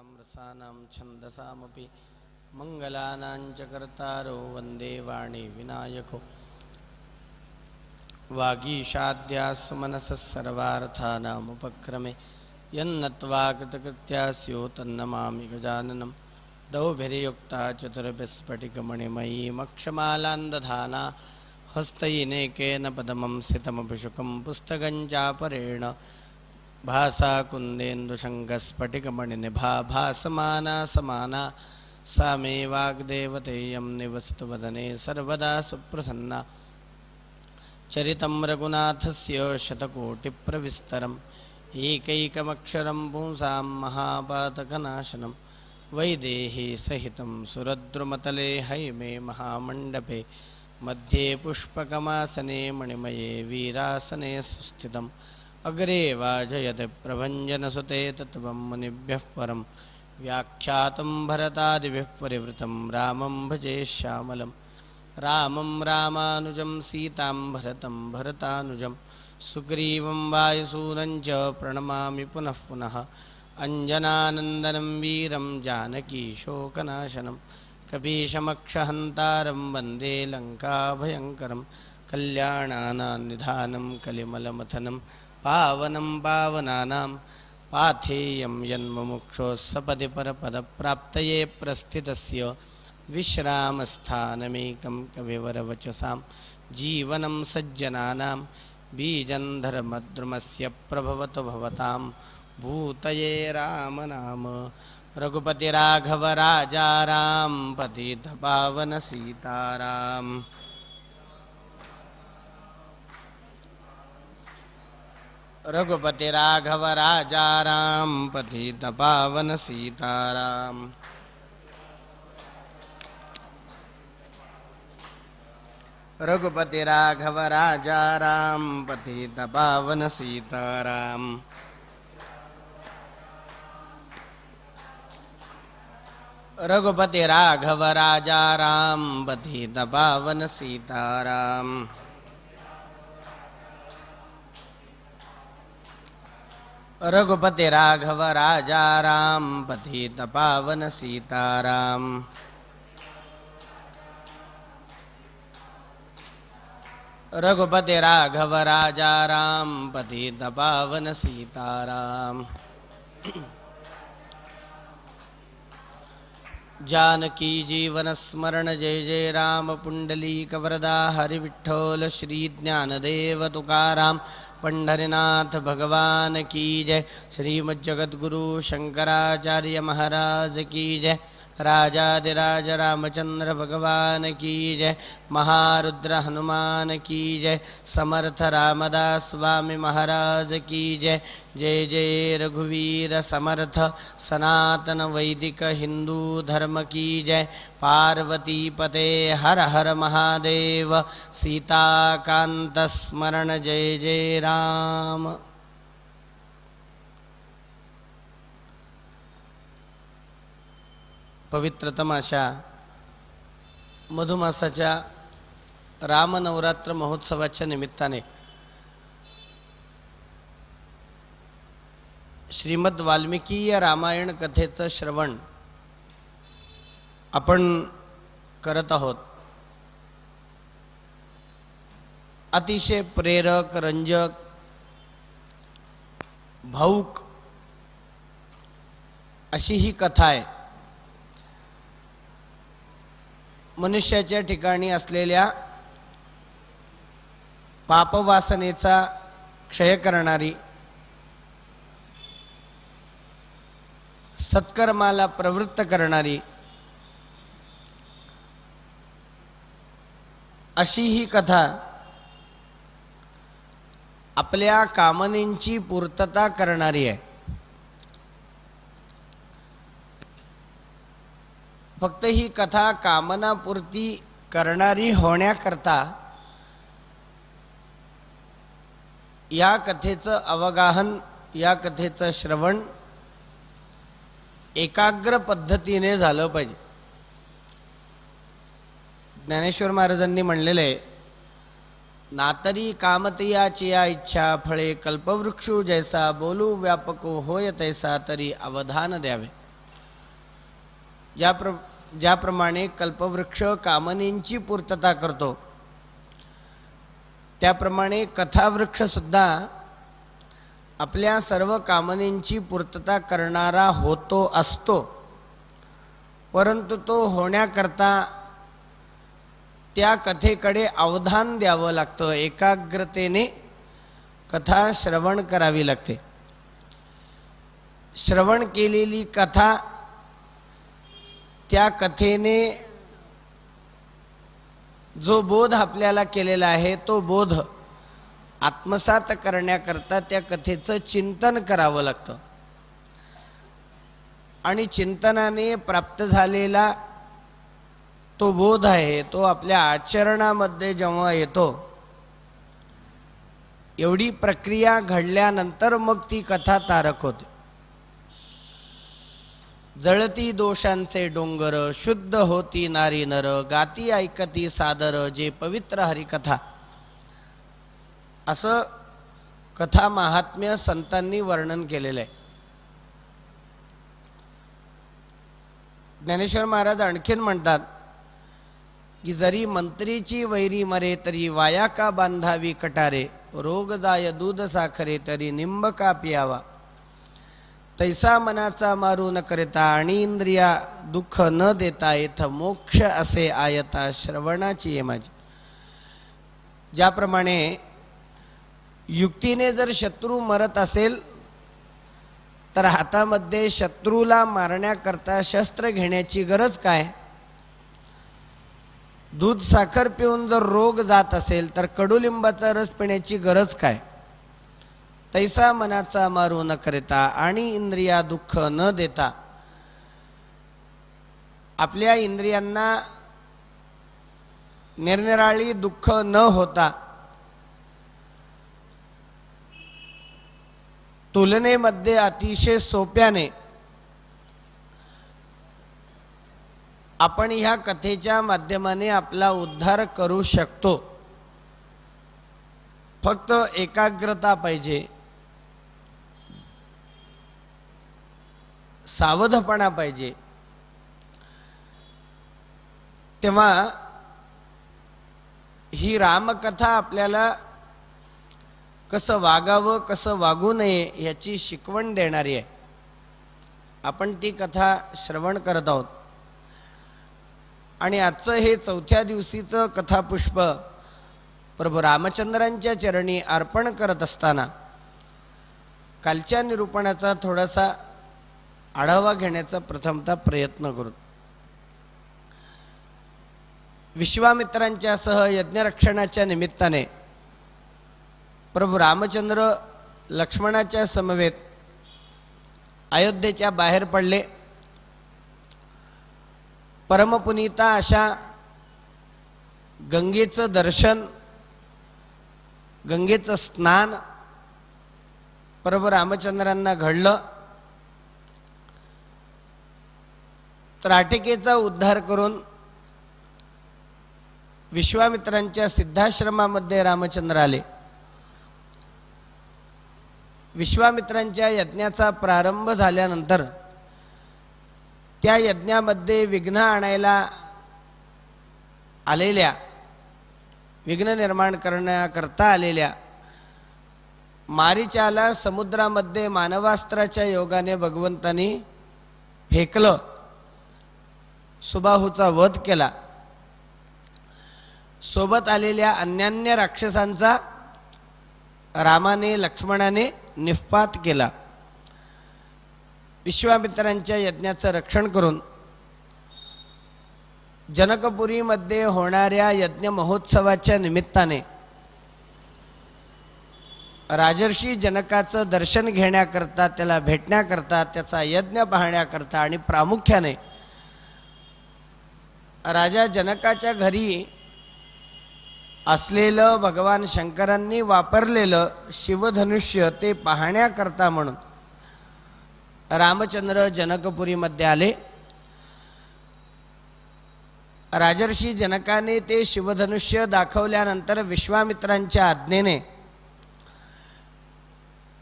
वेदानां रसानां छन्दसामपि मङ्गलानां च कर्तारो वन्दे वाणी विनायको वागीशाद्यास्य मनसः सर्वार्थानामुपक्रमे यन्नत्वा कृतकृत्या स्यो तन्नमामि गजाननं दौभिर्युक्ता चतुर्भिस्फटिकमणिमयीमक्षमालां हस्तैनेकेन पदमं सितमभिषुकं पुस्तकं चापरेण भासा कुन्देन्दुशङ्खस्फटिकमणिनिभा भासमाना समाना सा मे वाग्देवतेयं निवसतु वदने सर्वदा सुप्रसन्ना चरितं रघुनाथस्य शतकोटिप्रविस्तरम् एकैकमक्षरं पुंसां महापातकनाशनं वैदेहीसहितं सुरद्रुमतले हैमे महामण्डपे मध्ये पुष्पकमासने मणिमये वीरासने सुस्थितम् अग्रे वाजयते प्रभञ्जनसुते तत्त्वं मुनिभ्यः परं व्याख्यातं भरतादिभिः परिवृतं रामं भजे श्यामलं रामं रामानुजं सीतां भरतं भरतानुजं सुग्रीवं वायुसूनं च प्रणमामि पुनः पुनः अञ्जनानन्दनं वीरं जानकीशोकनाशनं कपीशमक्षहन्तारं वन्दे लङ्काभयङ्करं कल्याणानां निधानं कलिमलमथनं पावनं पावनानां पाथेयं यन्मुमुक्षोः सपदि परपदप्राप्तये प्रस्थितस्य विश्रामस्थानमेकं कविवरवचसां जीवनं सज्जनानां बीजं धर्मद्रुमस्य प्रभवतु भवतां भूतये रामनाम रघुपतिराघव राजा राम पतित पावन सीताराम। रघुपति राघव राजा राम पतित पावन सीताराम। रघुपति राघव राजा राम पतित पावन सीताराम। रघुपति राघव राजा राम पतित पावन सीताराम। रघुपति राघव राजा राम पतित पावन सीताराम। रघुपति राघव राजा राम पतित पावन सीताराम। जानकी जीवन स्मरण जय जय राम पुंडलीक वरदा हरिविठ्ठल श्री ज्ञानदेव तुकाराम पंढरीनाथ भगवान की जय। श्रीमज्जगद्गुरु शंकराचार्य महाराज की जय। राजाधिराज रामचंद्र भगवान की जय। महारुद्र हनुमान की जय। समर्थ रामदास स्वामी महाराज की जय। जय जय रघुवीर समर्थ सनातन वैदिक हिंदू धर्म की जय। पार्वती पते हर हर महादेव सीताकांत स्मरण जय जय राम। पवित्रतम अशा मधुमासाच्या रामनवरात्र महोत्सवाच्या निमित्ताने श्रीमद वाल्मिकीय रामायण कथेचं श्रवण आपण करत आहोत। अतिशय प्रेरक रंजक भावुक अशी ही कथा आहे। मनुष्याच्या ठिकाणी असलेल्या पापवासनेचा क्षय करणारी, सत्कर्माला प्रवृत्त करणारी अशी ही कथा आपल्या कामनेची पूर्तता करणारी आहे। फक्त ही कथा कामनापूर्ती करणारी होण्याकरता या कथेचं अवगाहन, या कथेचं श्रवण एकाग्र पद्धतीने झालं पाहिजे। ज्ञानेश्वर महाराजांनी म्हणलेले नातरी कामतयाची या इच्छा फळे कल्पवृक्षू जैसा बोलू व्यापको होय तैसा तरी अवधान द्यावे। ज्याप्रमाणे कल्पवृक्ष कामनेंची पूर्तता करतो, त्याप्रमाणे कथावृक्ष सुद्धा आपल्या सर्व कामनेंची पूर्तता करणारा होतो असतो. परंतु तो होण्याकरता त्या कथेकडे अवधान द्यावं लागतं, एकाग्रतेने कथा श्रवण करावी लागते. श्रवण केलेली कथा त्या कथेने जो बोध आपल्याला केलेला आहे तो बोध आत्मसात करण्याकरता त्या कथेचं चिंतन करावं लागतं. आणि चिंतनाने प्राप्त झालेला तो बोध आहे तो आपल्या आचरणामध्ये जेव्हा येतो, एवढी प्रक्रिया घडल्यानंतर मग ती कथा तारक होते. जळती दोषांचे डोंगर, शुद्ध होती नारी नर, गाती ऐकती सादर जे पवित्र हरिकथा, असं कथा महात्म्य संतांनी वर्णन केलेलं आहे. ज्ञानेश्वर महाराज आणखीन म्हणतात की जरी मंत्रीची वैरी मरे तरी वाया का बांधावी कटारे, रोग जाय दूध साखरे तरी निंब का पियावा, तैसा मनाचा मारू न करता आणि इंद्रिया दुःख न देता येथ मोक्ष असे आयता श्रवणाची ये माझी. ज्याप्रमाणे युक्तीने जर शत्रू मरत असेल तर हातामध्ये शत्रूला मारण्याकरता शस्त्र घेण्याची गरज काय? दूध साखर पिऊन जर रोग जात असेल तर कडुलिंबाचा रस पिण्याची गरज काय? तैसा मनाचा मारू न करता आणि इंद्रिया दुःख न देता, आपल्या इंद्रियांना निरनिराळी दुःख न होता तुलनेमध्ये अतिशय सोप्याने आपण ह्या कथेच्या माध्यमाने आपला उद्धार करू शकतो. फक्त एकाग्रता पाहिजे, सावधपणा पाहिजे. तेव्हा ही रामकथा आपल्याला कसं वागावं कसं वागू नये याची शिकवण देणारी आहे. आपण ती कथा श्रवण करत आहोत आणि आजचं हे 4थ्या दिवशीचं कथापुष्प प्रभू रामचंद्रांच्या चरणी अर्पण करत असताना कालच्या निरूपणाचा थोडासा आढावा घेण्याचा प्रथमतः प्रयत्न करू. विश्वामित्रांच्या सह यज्ञरक्षणाच्या निमित्ताने प्रभू रामचंद्र लक्ष्मणाच्या समवेत अयोध्येच्या बाहेर पडले. परमपुनीता अशा गंगेचं दर्शन, गंगेचं स्नान प्रभू रामचंद्रांना घडलं. त्राटिकेचा उद्धार करून विश्वामित्रांच्या सिद्धाश्रमामध्ये रामचंद्र आले. विश्वामित्रांच्या यज्ञाचा प्रारंभ झाल्यानंतर त्या यज्ञामध्ये विघ्न आणायला आलेल्या, विघ्न निर्माण करण्याकरता आलेल्या मारीचाला समुद्रामध्ये मानवास्त्राच्या योगाने भगवंतांनी फेकलं, सुबाहूचा वध केला. सोबत आलेल्या अन्यान्य राक्षसांचा रामाने लक्ष्मणाने निःपात केला. विश्वामित्रांच्या यज्ञाचं रक्षण करून जनकपुरीमध्ये होणाऱ्या यज्ञ महोत्सवाच्या निमित्ताने राजर्षी जनकाचं दर्शन घेण्याकरता, त्याला भेटण्याकरता, त्याचा यज्ञ पाहण्याकरता आणि प्रामुख्याने राजा जनकाच्या घरी असलेलं भगवान शंकरांनी वापरलेलं शिवधनुष्य ते पाहण्याकरता म्हणून रामचंद्र जनकपुरीमध्ये आले. राजर्षी जनकाने ते शिवधनुष्य दाखवल्यानंतर विश्वामित्रांच्या आज्ञेने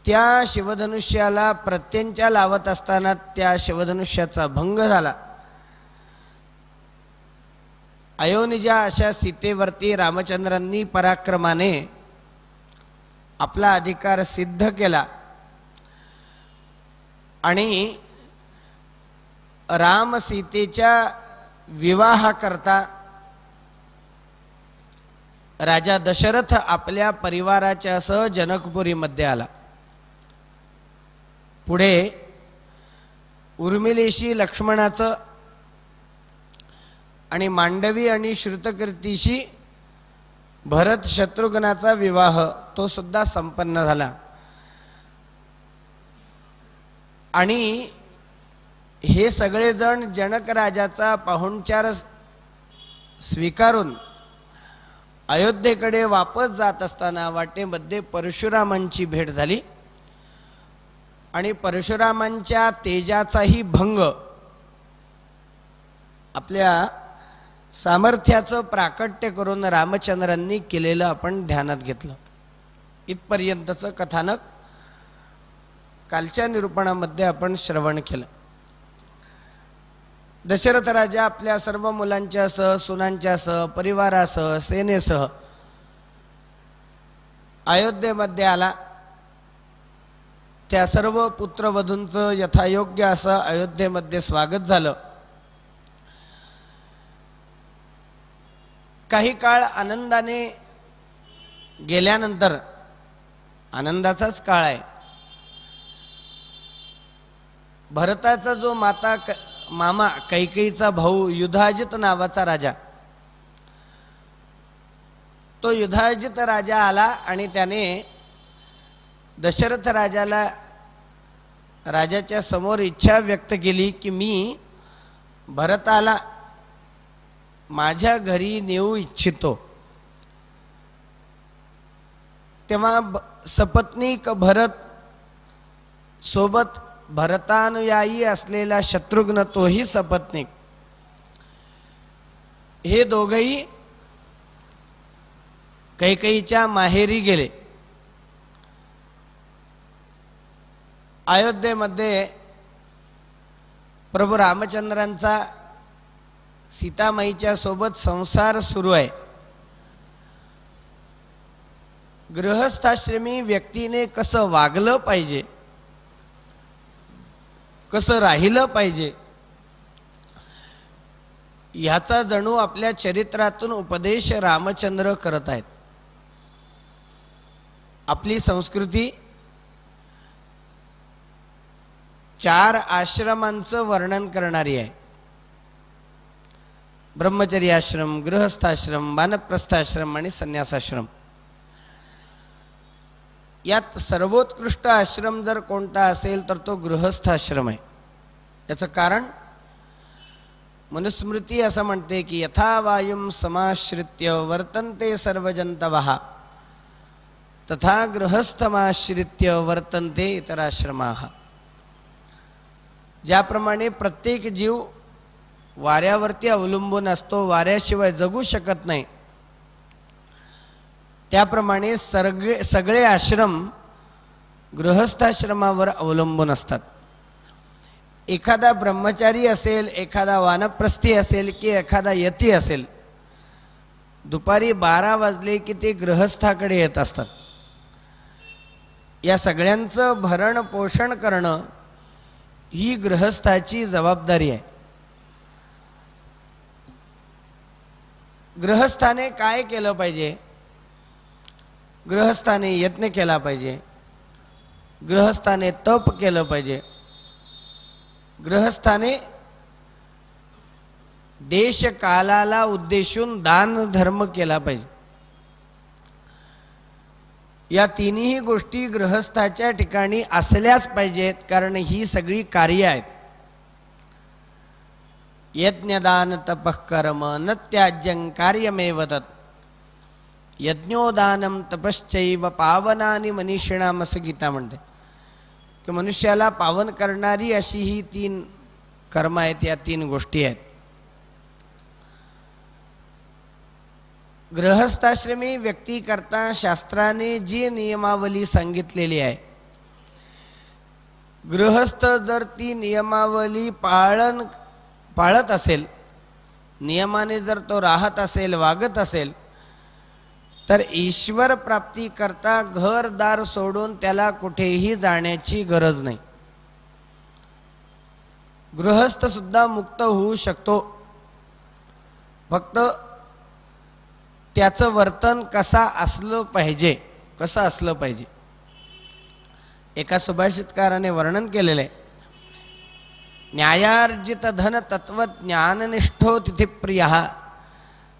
त्या शिवधनुष्याला प्रत्यंच्या लावत असताना त्या शिवधनुष्याचा भंग झाला अयोनिजा अशा सीतेवरती रामचंद्रांनी पराक्रमाने आपला अधिकार सिद्ध केला आणि राम सीतेच्या विवाहाकरता राजा दशरथ आपल्या परिवाराच्या सह जनकपुरीमध्ये आला. पुढे उर्मिलेशी लक्ष्मणाचं आणि मांडवी आणि श्रुतकीर्तीशी भरत शत्रुघ्नाचा विवाह तो सुद्धा संपन्न झाला. आणि हे सगळेजण जनक राजाचा पाहुणचार स्वीकारून अयोध्येकडे वापस जात असताना वाटेमध्ये परशुरामांची भेट झाली आणि परशुरामांच्या तेजाचाही भंग आपल्या सामर्थ्याचं प्राकट्य करून रामचंद्रांनी केलेलं आपण ध्यानात घेतलं. इथपर्यंतचं कथानक कालच्या निरूपणामध्ये आपण श्रवण केलं. दशरथ राजा आपल्या सर्व मुलांच्या सह, सुनांच्या सह, परिवारासह, सेनेसह अयोध्येमध्ये आला. त्या सर्व पुत्रवधूंचं यथायोग्य असं अयोध्येमध्ये स्वागत झालं. काही काळ आनंदाने गेल्यानंतर, आनंदाचाच काळ आहे, भरताचा जो मामा कैकेयीचा भाऊ युधाजित नावाचा राजा, तो युधाजित राजा आला आणि त्याने दशरथ राजाला राजाच्या समोर इच्छा व्यक्त केली की मी भरताला माझ्या घरी नेऊ इच्छितो. तेव्हा सपत्नीक भरत सोबत भरतानुयायी असलेला शत्रुघ्न तोही सपत्नीक, हे दोघेही कैकेयीच्या माहेरी गेले. अयोध्येमध्ये प्रभू रामचंद्रांचा सीतामाईच्या सोबत संसार सुरू आहे. गृहस्थाश्रमी व्यक्तीने कसं वागलं पाहिजे, कसं राहिलं पाहिजे, ह्याचा जणू आपल्या चरित्रातून उपदेश रामचंद्र करत आहेत. आपली संस्कृती 4 आश्रमांचं वर्णन करणारी आहे. ब्रह्मचर्याश्रम, गृहस्थाश्रम, वानप्रस्थाश्रम आणि संन्यासाश्रम. यात सर्वोत्कृष्ट आश्रम जर कोणता असेल तर तो गृहस्थाश्रम आहे. याचं कारण मनुस्मृती असं म्हणते की यथा वायुं समाश्रित्य वर्तन्ते सर्वजंतवः तथा गृहस्थमाश्रित्य वर्तन्ते इतराश्रमाः. ज्याप्रमाणे प्रत्येक जीव वाऱ्यावरती अवलंबून असतो, वाऱ्याशिवाय जगू शकत नाही, त्याप्रमाणे सगळे आश्रम गृहस्थाश्रमावर अवलंबून असतात. एखादा ब्रह्मचारी असेल, एखादा वानप्रस्थी असेल की एखादा यती असेल, दुपारी 12 वाजले की ते गृहस्थाकडे येत असतात. या सगळ्यांचं भरण पोषण करणं ही गृहस्थाची जबाबदारी आहे. गृहस्थाने काय केलं पाहिजे? गृहस्थाने यत्न केला पाहिजे, गृहस्थाने तप केलं पाहिजे, गृहस्थाने देश कालाला उद्देशून दान धर्म केला पाहिजे. या तिन्ही गोष्टी गृहस्थाच्या ठिकाणी असल्याच पाहिजेत, कारण ही सगळी कार्य आहेत. यज्ञदान तपः कर्म न त्याज्यं कार्यमेव तत् यज्ञोदानम तपश्चैव पावनानि मनीषिणाम असं गीता म्हणते की मनुष्याला पावन करणारी अशी ही 3 कर्म आहेत, या 3 गोष्टी आहेत. गृहस्थाश्रमी व्यक्ती करता शास्त्राने जी नियमावली सांगितलेली आहे, गृहस्थ जर ती नियमावली पाळत असेल नियमाने जर तो राहत असेल, वागत असेल, तर ईश्वर प्राप्ती करता घरदार सोडून त्याला कुठेही जाण्याची गरज नाही. गृहस्थ सुद्धा मुक्त होऊ शकतो. फक्त त्याचं वर्तन कसं असलं पाहिजे. एका सुभाषितकाराने वर्णन केलेलं आहे, न्यायार्जित धन तत्वज्ञाननिष्ठो तिथिप्रियः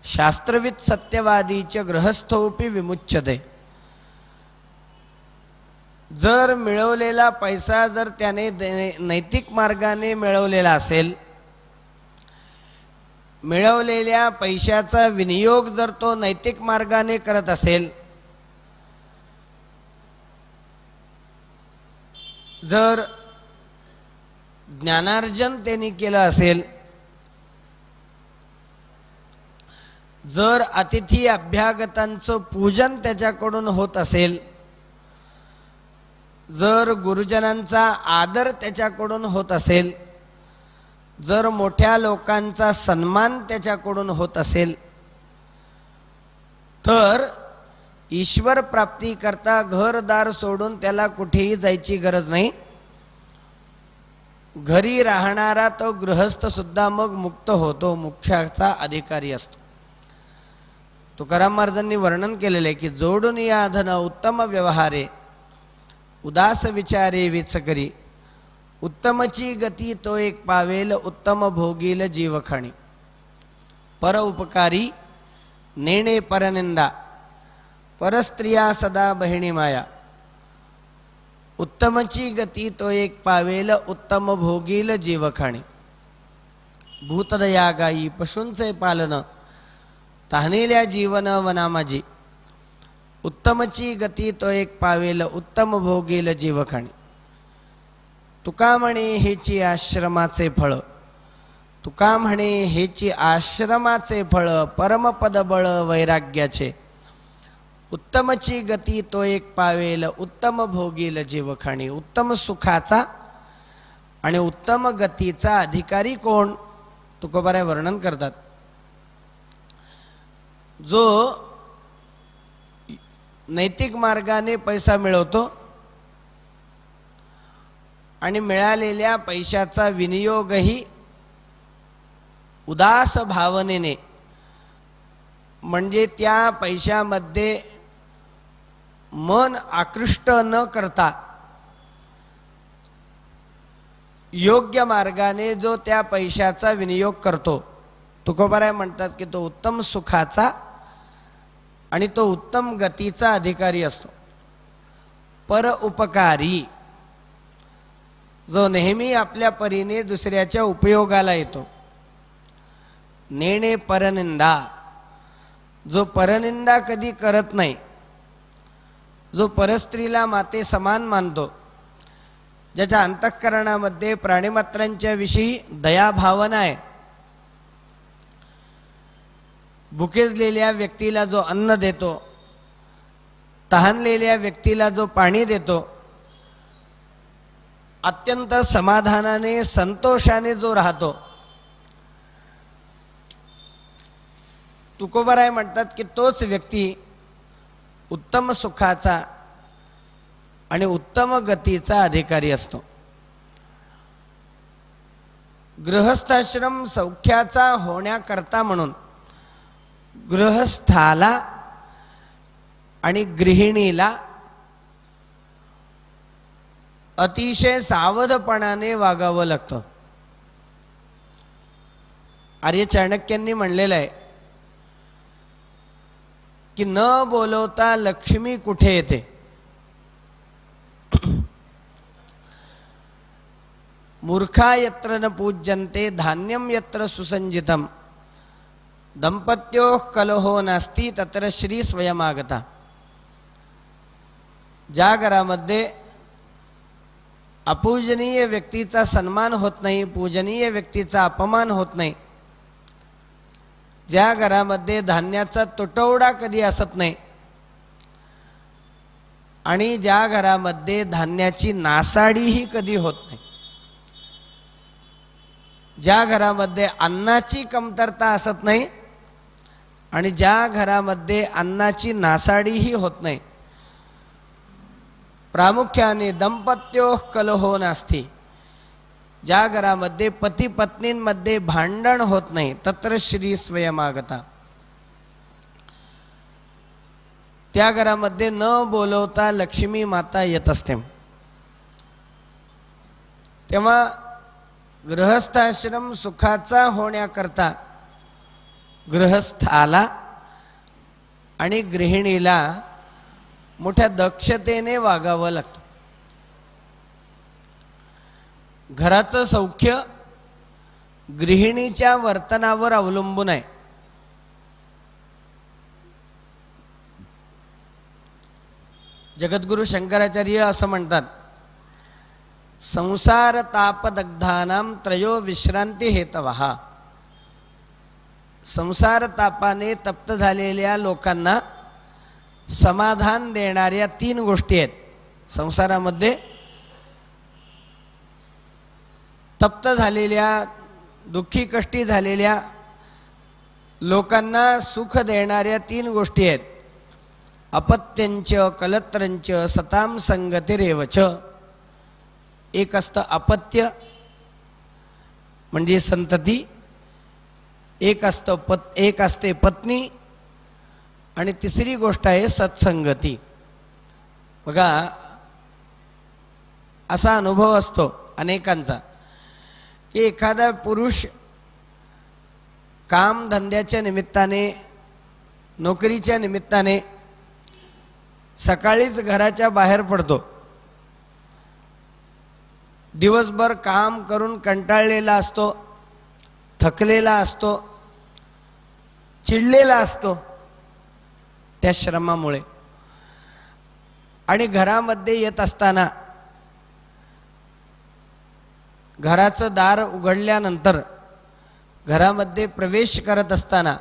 शास्त्रविद सत्यवादीच गृहस्थोपि विमुच्यते. जर मिळवलेला पैसा जर त्याने नैतिक मार्गाने मिळवलेला असेल, मिळवलेल्या पैशाचा विनियोग जर तो नैतिक मार्गाने करत असेल, जर ज्ञानार्जन त्यांनी केलं असेल, जर अतिथी अभ्यागतांचं पूजन त्याच्याकडून होत असेल, जर गुरुजनांचा आदर त्याच्याकडून होत असेल, जर मोठ्या लोकांचा सन्मान त्याच्याकडून होत असेल, तर ईश्वर प्राप्ती करता घरदार सोडून त्याला कुठेही जायची गरज नाही. घरी राहणारा तो गृहस्थ सुद्धा मग मुक्त होतो, मोक्षाचा अधिकारी असतो. तुकाराम महाराजांनी वर्णन केलेले आहे की जोडून या धन उत्तम व्यवहारे, उदास विचारे विचकरी, उत्तमची गती तो एक पावेल, उत्तम भोगील जीवखाणी. पर उपकारी नेणे परनिंदा, परस्त्रिया सदा बहिणी माया, उत्तमची गती तो एक पावेल, उत्तम भोगील जीवखाणी. भूतदया गायी पशूंचे पालन, तहानेल्या जीवन वना माझी, उत्तमची गती तो एक पावेल, उत्तम भोगील जीवखाणी. तुका म्हणे हेची आश्रमाचे फळ, तुका म्हणे हेची आश्रमाचे फळ, परमपद बळ वैराग्याचे, उत्तमची गती तो एक पावेल, उत्तम भोगील जीवखाणी. उत्तम सुखाचा आणि उत्तम गतीचा अधिकारी कोण? तुकोबाराय वर्णन करतात. जो नैतिक मार्गाने पैसा मिळवतो आणि मिळालेल्या पैशाचा विनियोगही उदास भावनेने, म्हणजे त्या पैशामध्ये मन आकृष्ट न करता योग्य मार्गाने जो त्या पैशाचा विनियोग करतो, तुकोबाराय म्हणतात की तो उत्तम सुखाचा आणि तो उत्तम गतीचा अधिकारी असतो. पर उपकारी, जो नेहमी आपल्या परीने दुसऱ्याच्या उपयोगाला येतो. नेणे परनिंदा, जो परनिंदा कधी करत नाही, जो परस्त्रीला माते समान मानतो, ज्याच्या अंतःकरणामध्ये प्राणिमात्रांच्या विषयी दयाभावना आहे, भुकेजलेल्या व्यक्तीला जो अन्न देतो, तहानलेल्या व्यक्तीला जो पाणी देतो, अत्यंत समाधानाने संतोषाने जो राहतो, तुकोबाराय म्हणतात की तोच व्यक्ती उत्तम सुखाचा आणि उत्तम गतीचा अधिकारी असतो. गृहस्थाश्रम सौख्याचा होण्याकरता म्हणून गृहस्थाला आणि गृहिणीला अतिशय सावधपणाने वागावं लागतं. आर्य चाणक्यांनी म्हणलेलं आहे की न बोलवता लक्ष्मी कुठे येते. मूर्खा यत्र न पूज्यन्ते धान्यम यत्र सुसंजितम, दंपत्यो कलहो नास्ति तत्र श्री स्वयमागता. ज्या घरामध्ये अपूजनीय व्यक्तीचा सन्मान होत नाही, पूजनीय व्यक्तीचा अपमान होत नाही, ज्या घरामध्ये धान्याचा तुटवडा कधी असत नाही आणि ज्या घरामध्ये धान्याची नासाडीही कधी होत नाही, ज्या घरामध्ये अन्नाची कमतरता असत नाही आणि ज्या घरामध्ये अन्नाची नासाडीही होत नाही, प्रामुख्याने दंपत्यो कलहो नास्ति, ज्या घरामध्ये पती पत्नींमध्ये भांडण होत नाही, तत्र श्री स्वयमागता, त्या घरामध्ये न बोलवता लक्ष्मी माता येत असते. तेव्हा गृहस्थाश्रम सुखाचा होण्याकरता गृहस्थाला आणि गृहिणीला मोठ्या दक्षतेने वागावं लागतं. घराचं सौख्य गृहिणीच्या वर्तनावर अवलंबून आहे. जगद्गुरु शंकराचार्य असं म्हणतात, संसार तापदग्धानाम त्रयो विश्रांती हेतवः. संसार तापाने तप्त झालेल्या लोकांना समाधान देणाऱ्या 3 गोष्टी आहेत. संसारामध्ये तप्त झालेल्या, दुःखी कष्टी झालेल्या लोकांना सुख देणाऱ्या 3 गोष्टी आहेत. अपत्यंच कलत्रंच सताम संगतिरेवच. एक असतं अपत्य म्हणजे संतती, एक असते पत्नी, आणि तिसरी गोष्ट आहे सत्संगती. बघा, असा अनुभव असतो अनेकांचा की एखादा पुरुष काम धंद्याच्या निमित्ताने, नोकरीच्या निमित्ताने सकाळीच घराच्या बाहेर पडतो. दिवसभर काम करून कंटाळलेला असतो, थकलेला असतो, चिडलेला असतो त्या श्रमामुळे. आणि घरामध्ये येत असताना, घराचं दार उघडल्यानंतर घरामध्ये प्रवेश करत असताना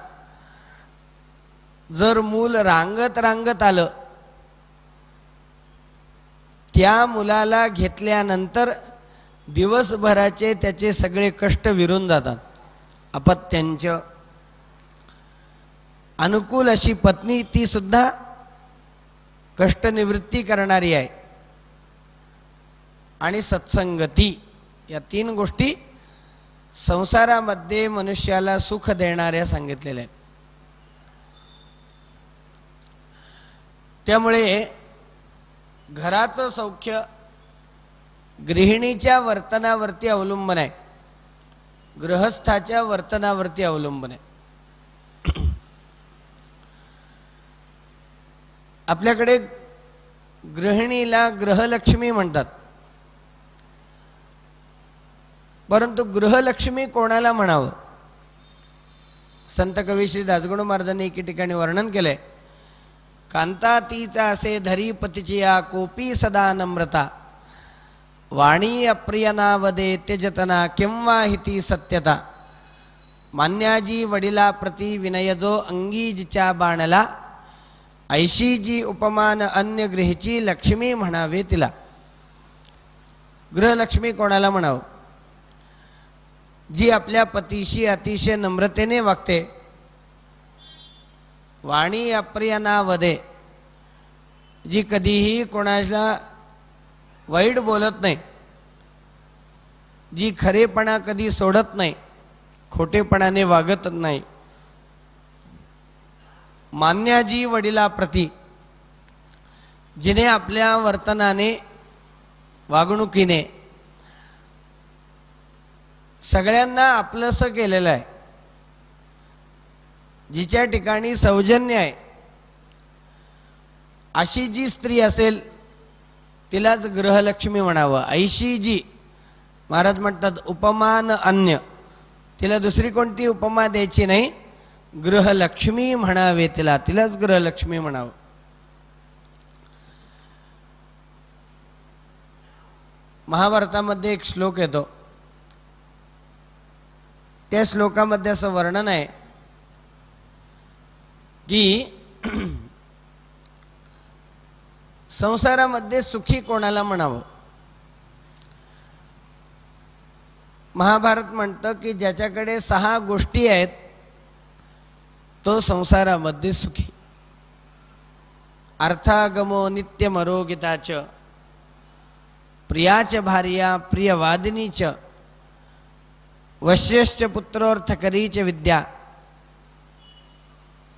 जर मूल रांगत रांगत आलं, त्या मुलाला घेतल्यानंतर दिवसभराचे त्याचे सगळे कष्ट विरून जातात. अपत्यांच. अनुकूल अशी पत्नी, ती सुद्धा कष्टनिवृत्ती करणारी आहे. आणि सत्संगती, या 3 गोष्टी संसारामध्ये मनुष्याला सुख देणाऱ्या सांगितलेल्या आहेत. त्यामुळे घराचं सौख्य गृहिणीच्या वर्तनावरती अवलंबून आहे, गृहस्थाच्या वर्तनावरती अवलंबून आहे. आपल्याकडे गृहिणीला गृहलक्ष्मी म्हणतात, परंतु गृहलक्ष्मी कोणाला म्हणावं? संत कवी श्री दासगणू महाराजांनी एके ठिकाणी वर्णन केलंय, कांता तीचा असे धरी पतीचिया कोपी सदा नम्रता, वाणी अप्रिय नावदे त्यजतना किंवा हिती सत्यता, मान्याजी वडिला प्रति विनयजो अंगी जिच्या बाणला, ऐशी जी उपमान अन्य गृहीची लक्ष्मी म्हणावे तिला. गृहलक्ष्मी कोणाला म्हणावं? जी आपल्या पतीशी अतिशय नम्रतेने वागते, वाणी अप्रिय नावदे, जी कधीही कोणाला वाईट बोलत नाही, जी खरेपणा कधी सोडत नाही, खोटेपणाने वागत नाही. मान्याजी वडिलाप्रती, जिने आपल्या वर्तनाने, वागणुकीने सगळ्यांना आपलंसं केलेलं आहे, जिच्या ठिकाणी सौजन्य आहे, अशी जी स्त्री असेल तिलाच गृहलक्ष्मी म्हणावं. ऐशी जी, महाराज म्हणतात उपमान अन्य, तिला दुसरी कोणती उपमा द्यायची नाही, गृहलक्ष्मी म्हणावे तिला, तिलाच गृहलक्ष्मी म्हणावं. महाभारतामध्ये एक श्लोक येतो, त्या श्लोकामध्ये असं वर्णन आहे की संसारामध्ये सुखी कोणाला म्हणावं? महाभारत म्हणतं की ज्याच्याकडे 6 गोष्टी आहेत तो संसारामध्ये सुखी. अर्थागमो नित्यमरोगिताच, प्रियाच भार्या प्रियवादिनीच, वश्यश्च पुत्रोर्थकरीच विद्या,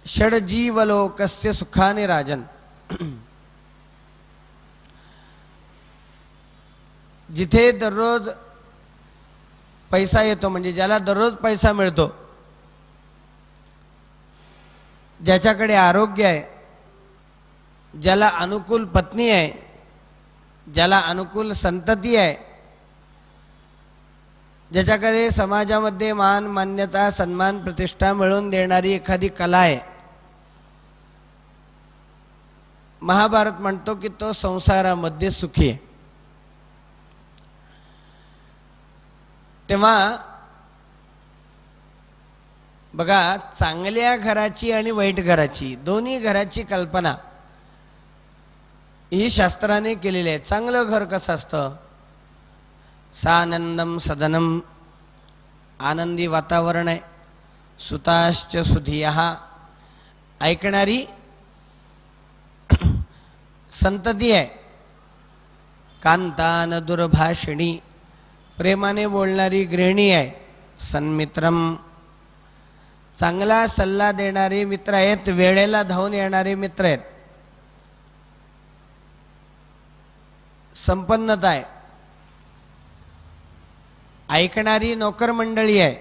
षड्जीवलोकस्य सुखानि राजन. जिथे दररोज पैसा येतो, म्हणजे ज्याला दररोज पैसा मिळतो, ज्याच्याकडे आरोग्य आहे, ज्याला अनुकूल पत्नी आहे, ज्याला अनुकूल संतती आहे, ज्याच्याकडे समाजामध्ये मान मान्यता सन्मान प्रतिष्ठा मिळवून देणारी एखादी कला आहे, महाभारत म्हणतो की तो संसारामध्ये सुखी आहे. तेव्हा बघा, चांगल्या घराची आणि वाईट घराची, दोन्ही घराची कल्पना ही शास्त्राने केलेली आहे. चांगलं घर कसं असतं? सानंदम सदनम, आनंदी वातावरण आहे. सुताश्च सुधियः, ऐकणारी संतती आहे. कांतान दुर्भाषिणी, प्रेमाने बोलणारी गृहिणी आहे. सन्मित्रम, चांगला सल्ला देणारे मित्र आहेत, वेळेला धावून येणारे मित्र आहेत. संपन्नता आहे. ऐकणारी नोकर मंडळी आहे.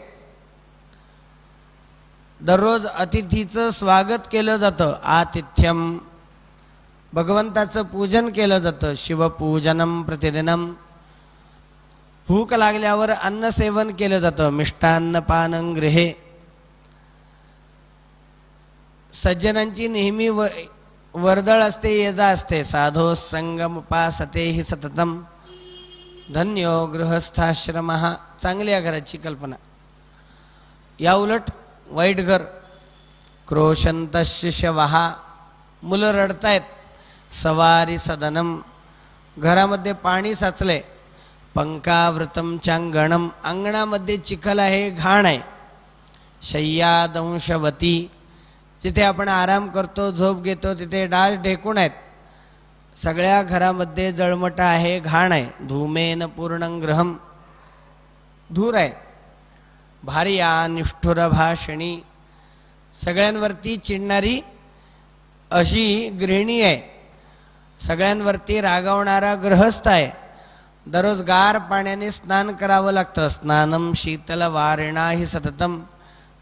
दररोज अतिथीचं स्वागत केलं जातं. आतिथ्यम, भगवंताचं पूजन केलं जातं. शिवपूजनम प्रतिदिनम, भूक लागल्यावर अन्न सेवन केलं जातं. मिष्टान्न पानं गृहे, सज्जनांची नेहमी वर्दळ असते, येजा असते. साधो संगम उपासते हि सततम, धन्यो गृहस्थाश्रमः, चांगल्या घराची कल्पना. या उलट वाईट घर, क्रोशंत शिशवः, मुलं रडतायत. सवारी सदनम, घरामध्ये पाणी साचले. पंकावृतम चांगणम, अंगणामध्ये चिखल आहे, घाण आहे. शय्यादंशवती, जिथे आपण आराम करतो, झोप घेतो, तिथे डास ढेकून आहेत. सगळ्या घरामध्ये जळमट आहे, घाण आहे. धूमेन पूर्णं गृहम, धूर आहे. भार्या निष्ठुर भाषिणी, सगळ्यांवरती चिडणारी अशी गृहिणी आहे. सगळ्यांवरती रागावणारा गृहस्थ आहे. दररोज गार पाण्याने स्नान करावं लागतं. स्नानम शीतल वारिणा हि सततम,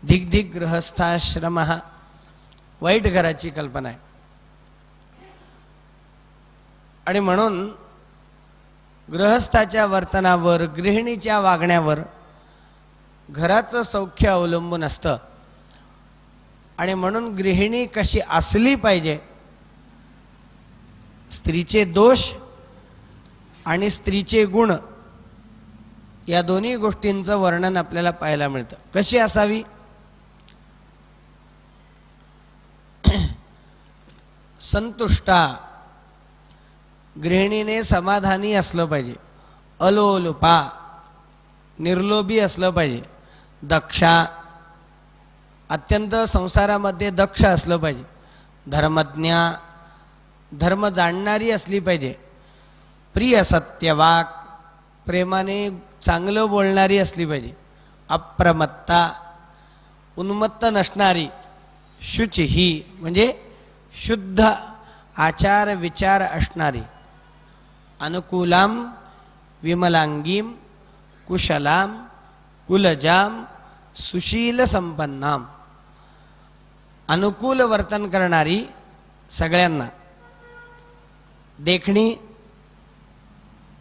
धिक धिक गृहस्थाश्रमः, वाईट घराची कल्पना आहे. आणि म्हणून गृहस्थाच्या वर्तनावर, गृहिणीच्या वागण्यावर घराचं सौख्य अवलंबून असतं. आणि म्हणून गृहिणी कशी असली पाहिजे, स्त्रीचे दोष आणि स्त्रीचे गुण, या दोन्ही गोष्टींचं वर्णन आपल्याला पाहायला मिळतं. कशी असावी? संतुष्टा, गृहिणीने समाधानी असलं पाहिजे. अलोलुपा, निर्लोभी असलं पाहिजे. दक्षा, अत्यंत संसारामध्ये दक्ष असलं पाहिजे. धर्मज्ञा, धर्म जाणणारी असली पाहिजे. प्रिय सत्यवाक, प्रेमाने चांगलं बोलणारी असली पाहिजे. अप्रमत्ता, उन्मत्त नसणारी. शुचिही, म्हणजे शुद्ध आचार विचार असणारी. अनुकूलाम विमलांगीम कुशलाम कुलजाम सुशील संपन्नाम, अनुकूल वर्तन करणारी, सगळ्यांना देखणी,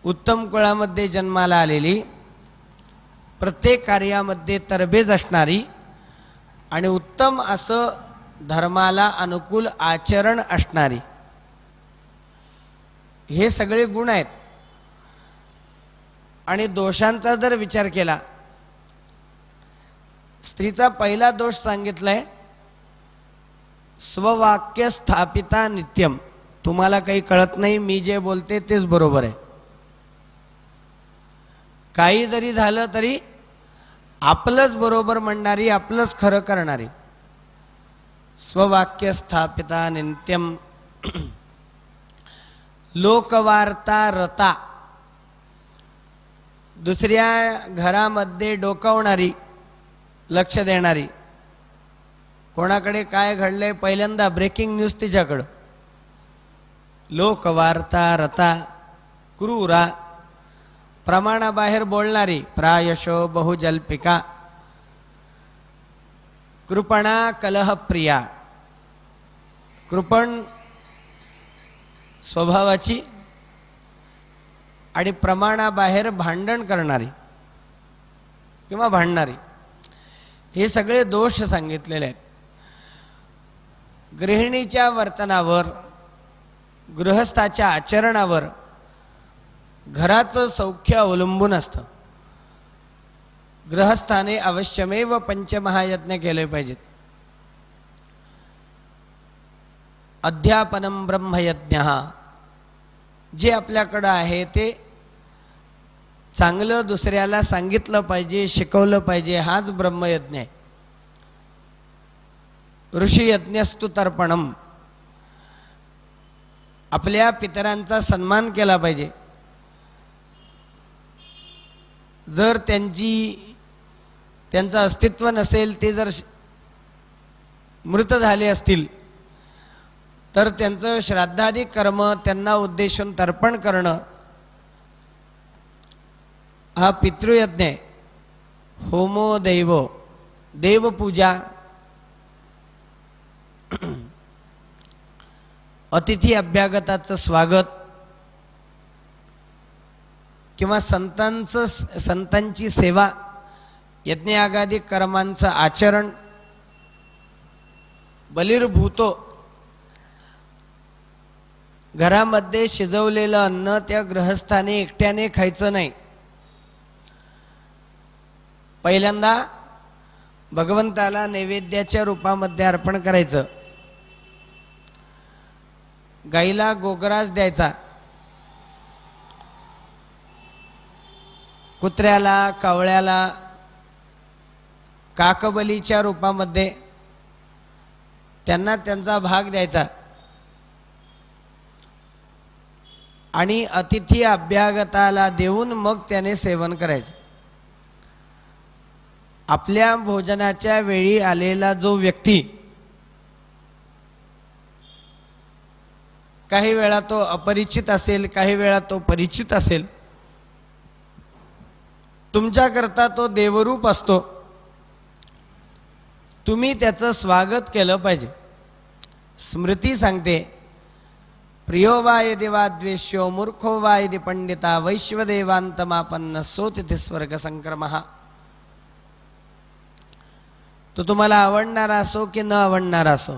उत्तम कुळामध्ये जन्माला आलेली, प्रत्येक कार्यामध्ये तरबेज असणारी आणि उत्तम असं धर्माला अनुकूल आचरण असणारी. हे सगळे गुण आहेत. आणि दोषांचा जर विचार केला, स्त्रीचा पहिला दोष सांगितलाय, स्ववाक्य स्थापिता नित्यम. तुम्हाला काही कळत नाही, मी जे बोलते तेच बरोबर आहे. काही जरी झालं तरी आपलंच बरोबर म्हणणारी, आपलंच खरं करणारी, स्ववाक्य स्थापिता नित्यम लोकवार्ता रता, दुसऱ्या घरामध्ये डोकावणारी, लक्ष देणारी, कोणाकडे काय घडलंय पहिल्यांदा ब्रेकिंग न्यूज तिच्याकडं, लोकवार्ता रता, क्रूरा, प्रमाणाबाहेर बोलणारी, प्रायशो बहुजल्पिका, कृपणा कलहप्रिया, कृपण स्वभावाची आणि प्रमाणाबाहेर भांडण करणारी किंवा भांडणारी, हे सगळे दोष सांगितलेले आहेत. गृहिणीच्या वर्तनावर, गृहस्थाच्या आचरणावर घराचं सौख्य अवलंबून असतं. गृहस्थाने अवश्यमेव पंचमहायज्ञ केले पाहिजेत. अध्यापनम ब्रह्मयज्ञ, जे आपल्याकडं आहे ते चांगलं दुसऱ्याला सांगितलं पाहिजे, शिकवलं पाहिजे, हाच ब्रह्मयज्ञ आहे. ऋषियज्ञस्तु तर्पणम, आपल्या पितरांचा सन्मान केला पाहिजे. जर त्यांचं अस्तित्व नसेल, ते जर मृत झाले असतील तर त्यांचं श्राद्धादी कर्म त्यांना उद्देशून तर्पण करणं हा पितृयज्ञ आहे. होमो दैवो, देवपूजा, अतिथी अभ्यागताचं स्वागत किंवा संतांची सेवा, यज्ञयागादी कर्मांचं आचरण, बलिर्भूतो, घरामध्ये शिजवलेलं अन्न त्या गृहस्थाने एकट्याने खायचं नाही. पहिल्यांदा भगवंताला नैवेद्याच्या रूपामध्ये अर्पण करायचं. गाईला गोग्रास द्यायचा, कुत्र्याला, कावळ्याला काकबलीच्या रूपामध्ये त्यांना त्यांचा भाग द्यायचा आणि अतिथी अभ्यागताला देऊन मग त्याने सेवन करायचं. आपल्या भोजनाच्या वेळी आलेला जो व्यक्ती, काही वेळा तो अपरिचित असेल, काही वेळा तो परिचित असेल, तुमच्याकरता तो देवरूप असतो. तुम्ही त्याचं स्वागत केलं पाहिजे. स्मृती सांगते, प्रियो वा यदि वा द्वेष्यो मूर्खो वा यदि पंडिता वैश्वदेवांतमापन्न सोतिथि स्वर्ग संक्रमः. तो तुम्हाला आवडणारा असो की न आवडणारा असो,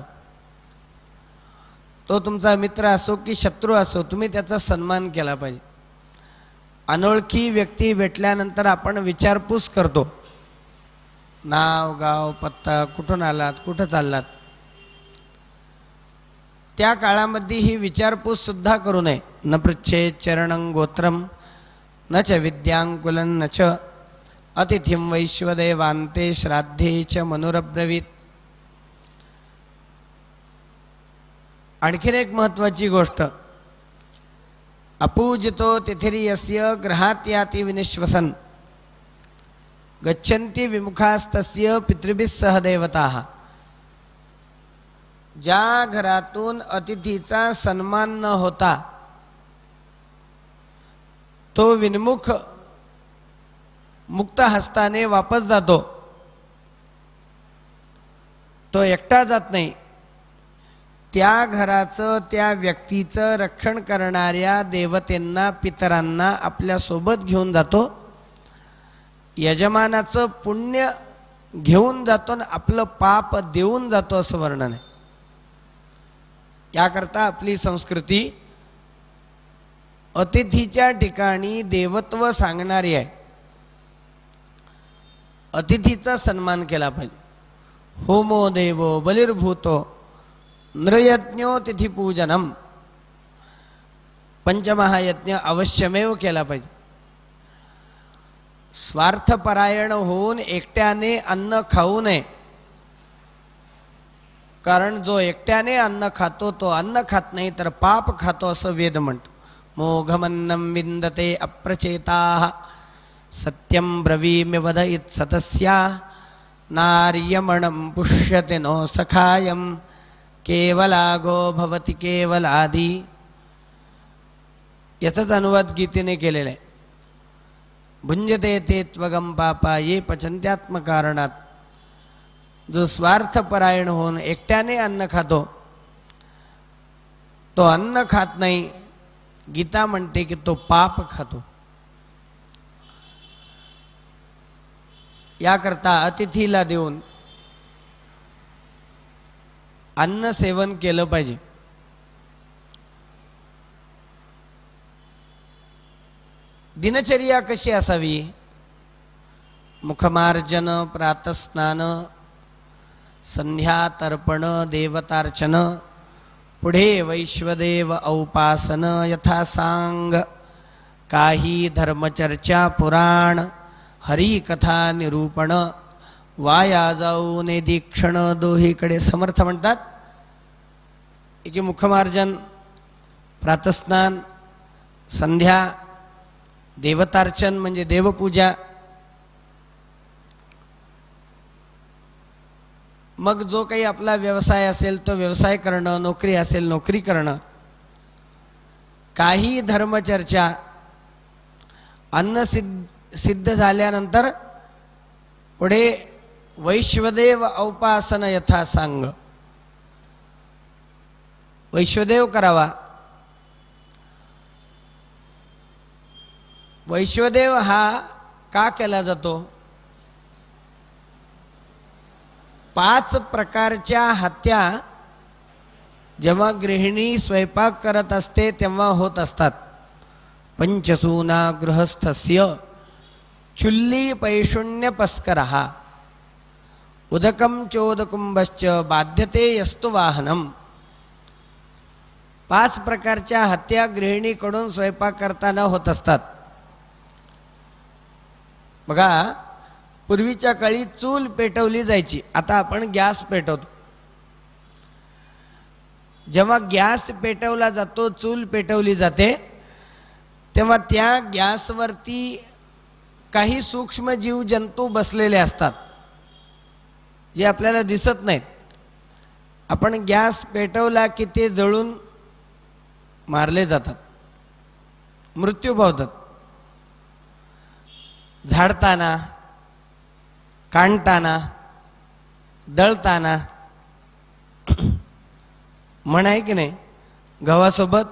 तो तुमचा मित्र असो की शत्रू असो, तुम्ही त्याचा सन्मान केला पाहिजे. अनोळखी व्यक्ती भेटल्यानंतर आपण विचारपूस करतो, नाव, गाव, पत्ता, कुठून आलात, कुठं चाललात. त्या काळामध्ये ही विचारपूस सुद्धा करू नये. न पृच्छेत चरणं गोत्रम न च विद्यांकुलं न च अतिथिं वैश्वदेवान्ते श्राद्धे च मनुरब्रवीत. आणखीन एक महत्त्वाची गोष्ट, अपूजितो तिथिर्यस्य गृहात् याति विनिश्वसन गच्छन्ति विमुखास्तस्य पितृभिः सह देवताः. ज्या घरातून अतिथीचा सन्मान न होता तो विनमुख मुक्त हस्ताने वापस जातो, तो एकटा जात नाही. त्या घराचं, त्या व्यक्तीचं रक्षण करणाऱ्या देवतेंना, पितरांना आपल्या सोबत घेऊन जातो. यजमानाचं पुण्य घेऊन जातो आणि आपलं पाप देऊन जातो, असं वर्णन आहे. याकरता आपली संस्कृती अतिथीच्या ठिकाणी देवत्व सांगणारी आहे. अतिथीचा सन्मान केला पाहिजे. होमो देवो बलिर्भूतो नृयज्ञो तिथिपूजनम, पंचमहायज्ञ अवश्यमेव केला पाहिजे. स्वार्थपरायण होऊन एकट्याने अन्न खाऊ नये, कारण जो एकट्याने अन्न खातो तो अन्न खात नाही तर पाप खातो असं वेद म्हणतो. मोघमन्नं विन्दते अप्रचेताः सत्यं ब्रवीमि वदयित् सतस्या नार्यमणं पुष्यते नो सखायं केवलागो भवति केवलादि. याचाच अनुवाद गीतेने केलेला आहे. भुंजते ते त्वगम पापा ये पचन्त्यात्मकारणात. जो स्वार्थपरायण होऊन एकट्याने अन्न खातो तो अन्न खात नाही. गीता म्हणते की तो पाप खातो. याकरता अतिथीला देऊन अन्न सेवन केलं पाहिजे. दिनचर्या कशी असावी? मुखमार्जन, प्रातस्नान, संध्या तर्पण, देवतार्चन, पुढे वैश्वदेव औपासन, यथासांग, काही धर्मचर्चा, पुराण, हरिकथा निरूपण, वाया जाऊन दीक्षण. दोहीकडे समर्थ म्हणतात की मुखमार्जन, प्रातस्नान, संध्या, देवतार्चन म्हणजे देवपूजा, मग जो काही आपला व्यवसाय असेल तो व्यवसाय करणं, नोकरी असेल नोकरी करणं, काही धर्मचर्चा, अन्न सिद्ध झाल्यानंतर पुढे वैश्वदेव औपासन यथासांग. वैश्वदेव करावा. वैश्वदेव हा का केला जातो? 5 प्रकारच्या हत्या जेव्हा गृहिणी स्वयंपाक करत असते तेव्हा होत असतात. पंचसूना गृहस्थस्य चुल्ली पैशुण्य पस्करः उदकम चोदकुंभश्च बाध्यते यस्तु वाहनम. 5 प्रकारच्या हत्या गृहिणीकडून स्वयंपाक करताना होत असतात. बघा, पूर्वीच्या काळी चूल पेटवली जायची, आता आपण गॅस पेटवतो. जेव्हा गॅस पेटवला जातो, चूल पेटवली जाते, तेव्हा त्या गॅसवरती काही सूक्ष्म जीव जंतू बसलेले असतात जे आपल्याला दिसत नाहीत. आपण गॅस पेटवला की ते जळून मारले जातात, मृत्यू पावतात. झाडताना, कांडताना, दळताना म्हण आहे की नाही, गव्हासोबत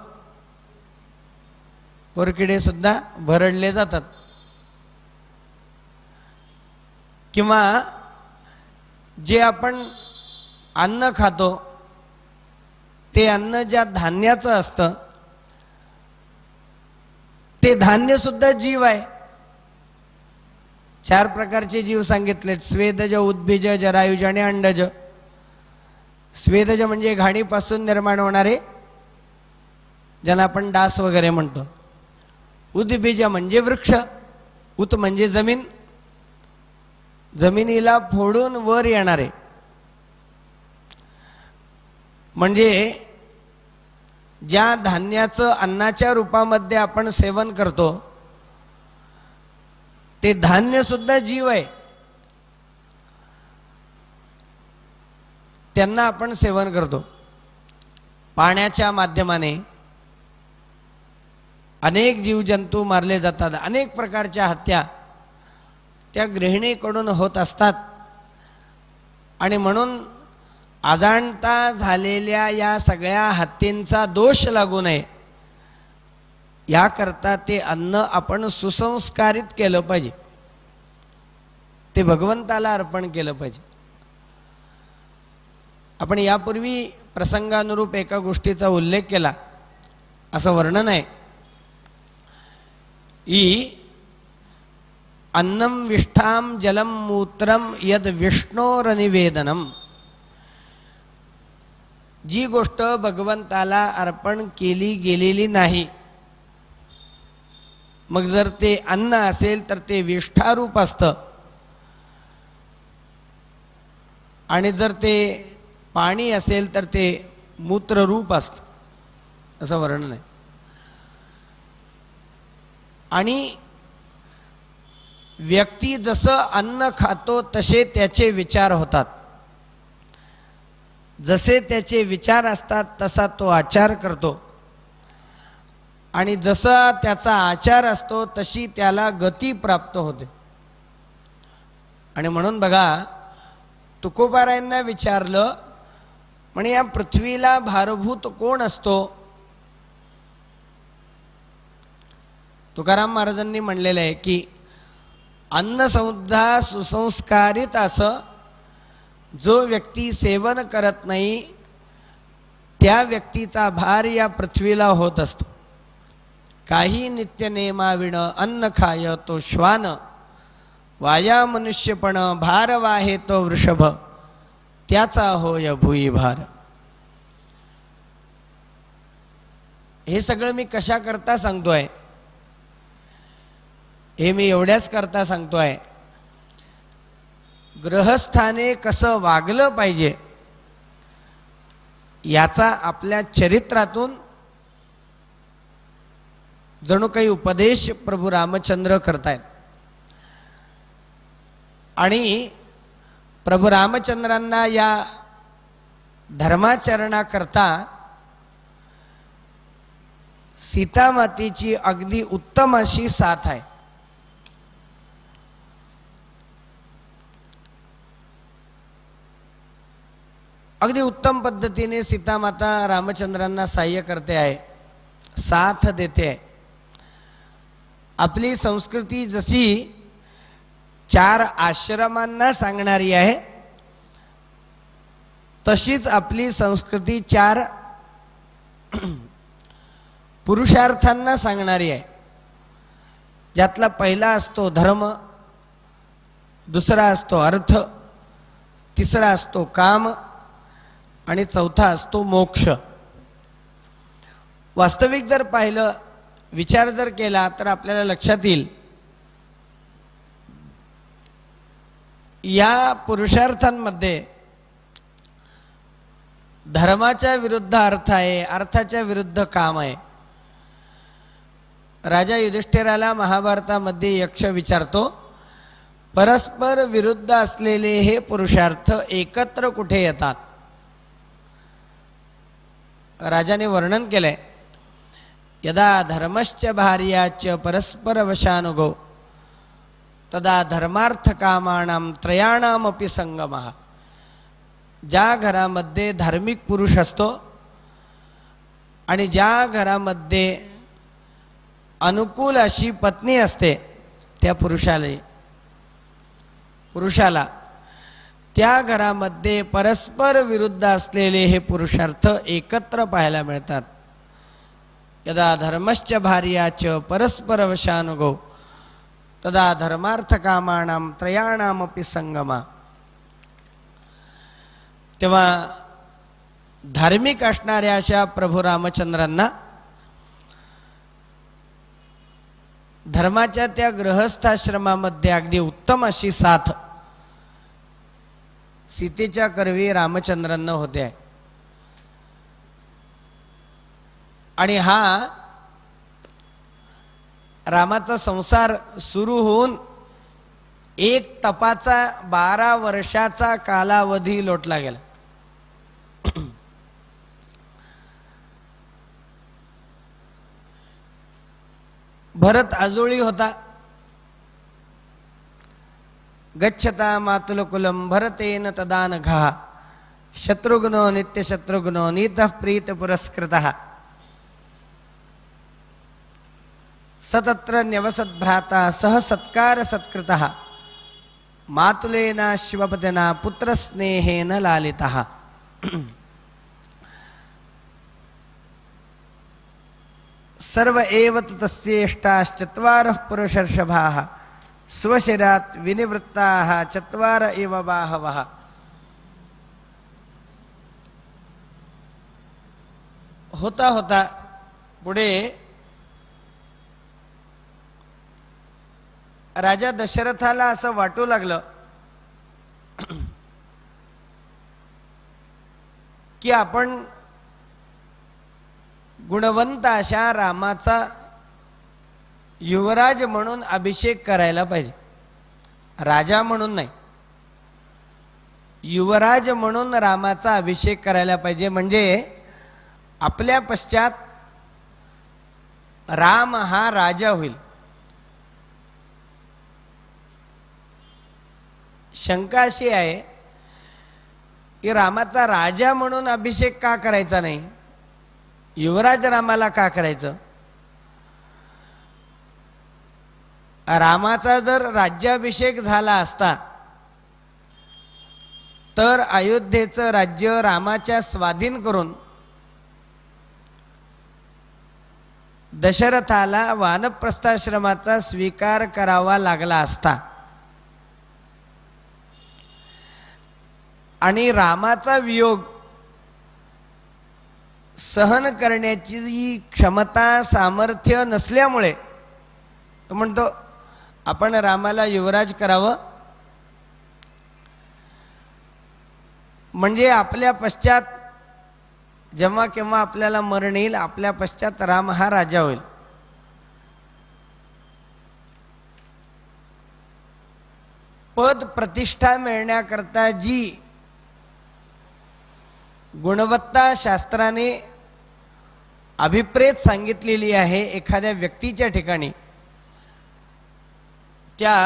पोरकिडे सुद्धा भरडले जातात. किंवा जे आपण अन्न खातो ते अन्न ज्या धान्याचं असतं ते धान्य सुद्धा जीव आहे. 4 प्रकारचे जीव सांगितलेत: स्वेदज, उद्भिज, जरायुज आणि अंडज. स्वेदज म्हणजे घाणीपासून निर्माण होणारे, ज्यांना आपण डास वगैरे म्हणतो. उद्भिज म्हणजे वृक्ष, उत म्हणजे जमीन, जमिनीला फोडून वर येणारे. म्हणजे ज्या धान्याचं अन्नाच्या रूपामध्ये आपण सेवन करतो ते धान्य सुद्धा जीव आहे, त्यांना आपण सेवन करतो. पाण्याच्या माध्यमाने अनेक जीवजंतू मारले जातात. अनेक प्रकारच्या हत्या त्या गृहिणीकडून होत असतात. आणि म्हणून अजाणता झालेल्या या सगळ्या हत्तींचा दोष लागू नये याकरता ते अन्न आपण सुसंस्कारित केलं पाहिजे, ते भगवंताला अर्पण केलं पाहिजे. आपण यापूर्वी प्रसंगानुरूप एका गोष्टीचा उल्लेख केला. असं वर्णन आहे की अन्नम विष्ठाम जलम मूत्रम यद विष्णोरनिवेदनम. जी गोष्ट भगवंताला अर्पण केली गेलेली नाही मग जर ते अन्न असेल तर ते विष्ठारूप असतं, आणि जर ते पाणी असेल तर ते मूत्ररूप असतं, असं वर्णन आहे. आणि व्यक्ती जसं अन्न खातो तसे त्याचे विचार होतात, जसे त्याचे विचार असतात तसा तो आचार करतो, आणि जसा त्याचा आचार असतो तशी त्याला गती प्राप्त होते. आणि म्हणून बघा, तुकोबारायांना विचारलं, म्हणे या पृथ्वीला भारभूत कोण असतो? तुकाराम महाराजांनी म्हणलेलं आहे की अन्नसंधा सुसंस्कारित असं जो व्यक्ती सेवन करत नाही त्या व्यक्तीचा भार या पृथ्वीला होत असतो. काही नित्यनेमाविण अन्न खाय तो श्वान, वाया मनुष्यपण भार वाहे तो वृषभ, त्याचा होय भुई भार. हे सगळं मी कशा करता सांगतोय? हे मी एवढ्याच करता सांगतोय, ग्रहस्थाने कसं वागलं पाहिजे याचा आपल्या चरित्रातून जणू काही उपदेश प्रभू रामचंद्र करतायत. आणि प्रभू रामचंद्रांना या धर्माचरणाकरता सीतामातेची अगदी उत्तम अशी साथ आहे. अगदी उत्तम पद्धतीने सीतामाता रामचंद्रांना सहाय्य करते आहे, साथ देते आहे. आपली संस्कृती जशी 4 आश्रमांना सांगणारी आहे तशीच आपली संस्कृती 4 पुरुषार्थांना सांगणारी आहे. ज्यातला पहिला असतो धर्म, दुसरा असतो अर्थ, तिसरा असतो काम, आणि चौथा असतो मोक्ष. वास्तविक जर पाहिलं, विचार जर केला तर आपल्याला लक्षात येईल, या पुरुषार्थांमध्ये धर्माच्या विरुद्ध अर्थ आहे, अर्थाच्या विरुद्ध काम आहे. राजा युधिष्ठिराला महाभारतामध्ये यक्ष विचारतो, परस्पर विरुद्ध असलेले हे पुरुषार्थ एकत्र कुठे येतात? राजाने वर्णन केलंय, यदा धर्मश्च भार्याच परस्पर वशानुगो तदा धर्मार्थ कामानां त्रयाणामपि संगमः. ज्या घरामध्ये धार्मिक पुरुष असतो आणि ज्या घरामध्ये अनुकूल अशी पत्नी असते त्या पुरुषाला त्या घरामध्ये परस्पर विरुद्ध असलेले हे पुरुषार्थ एकत्र पाहायला मिळतात. यदा धर्मश्च भार्याच परस्पर वशानुगो तदा धर्मार्थ कामानां त्रयाणामपि संगमा. तेव्हा धार्मिक असणाऱ्या अशा प्रभू रामचंद्रांना धर्माच्या त्या गृहस्थाश्रमामध्ये अगदी उत्तम अशी साथ सीतेच्या करवी रामचंद्रांना होते. आणि हा रामाचा संसार सुरू होऊन 1 तपाचा 12 वर्षाचा कालावधी लोटला गेला. भरत आजोळी होता. गच्छता मातुलकुलम भरतेन तदानघा शत्रुघ्नो नित्यशत्रुघ्नो नीतः प्रीत पुरस्कृतः सतत्र न्यवसद्भ्राता सह सत्कार सत्कृतः मातुलेना शिवपतिना पुत्रस्नेहेन लालितः. सर्व एव तु तस्येष्टाश्चत्वारः पुरुषर्षभाः स्वशिरात् विनिवृत्ताः 4 एव बाहवः. होता होता पुढे राजा दशरथाला असं वाटू लागलं की आपण गुणवंत अशा रामाचा युवराज म्हणून अभिषेक करायला पाहिजे. राजा म्हणून नाही, युवराज म्हणून रामाचा अभिषेक करायला पाहिजे. म्हणजे आपल्या पश्चात राम हा राजा होईल. शंका अशी आहे की रामाचा राजा म्हणून अभिषेक का करायचा नाही, युवराज रामाला का करायचं? रामाचा जर राज्याभिषेक झाला असता तर अयोध्येचं राज्य रामाच्या स्वाधीन करून दशरथाला वानप्रस्थाश्रमाचा स्वीकार करावा लागला असता आणि रामाचा वियोग सहन करण्याची क्षमता सामर्थ्य नसल्यामुळे तो म्हणतो आपण रामाला युवराज करावं. म्हणजे आपल्या पश्चात जेव्हा केव्हा आपल्याला मरण येईल आपल्या पश्चात राम हा राजा होईल. पद प्रतिष्ठा मिळण्याकरता जी गुणवत्ता शास्त्राने अभिप्रेत सांगितलेली आहे एखाद्या व्यक्तीच्या ठिकाणी, त्या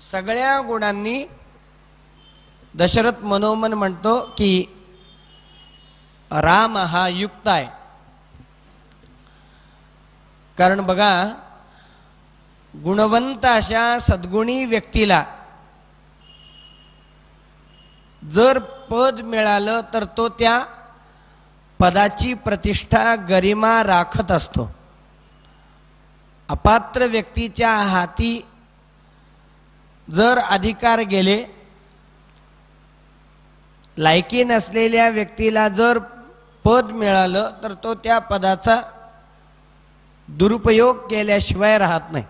सगळ्या गुणांनी दशरथ मनोमन म्हणतो की राम हा युक्त आहे. कारण बघा, गुणवंत अशा सद्गुणी व्यक्तीला जर पद मिळालं तर तो त्या पदाची प्रतिष्ठा गरिमा राखत असतो. अपात्र व्यक्तीच्या हाती जर अधिकार गेले, लायकी नसलेल्या व्यक्तीला जर पद मिळालं तर तो त्या पदाचा दुरुपयोग केल्याशिवाय राहत नाही.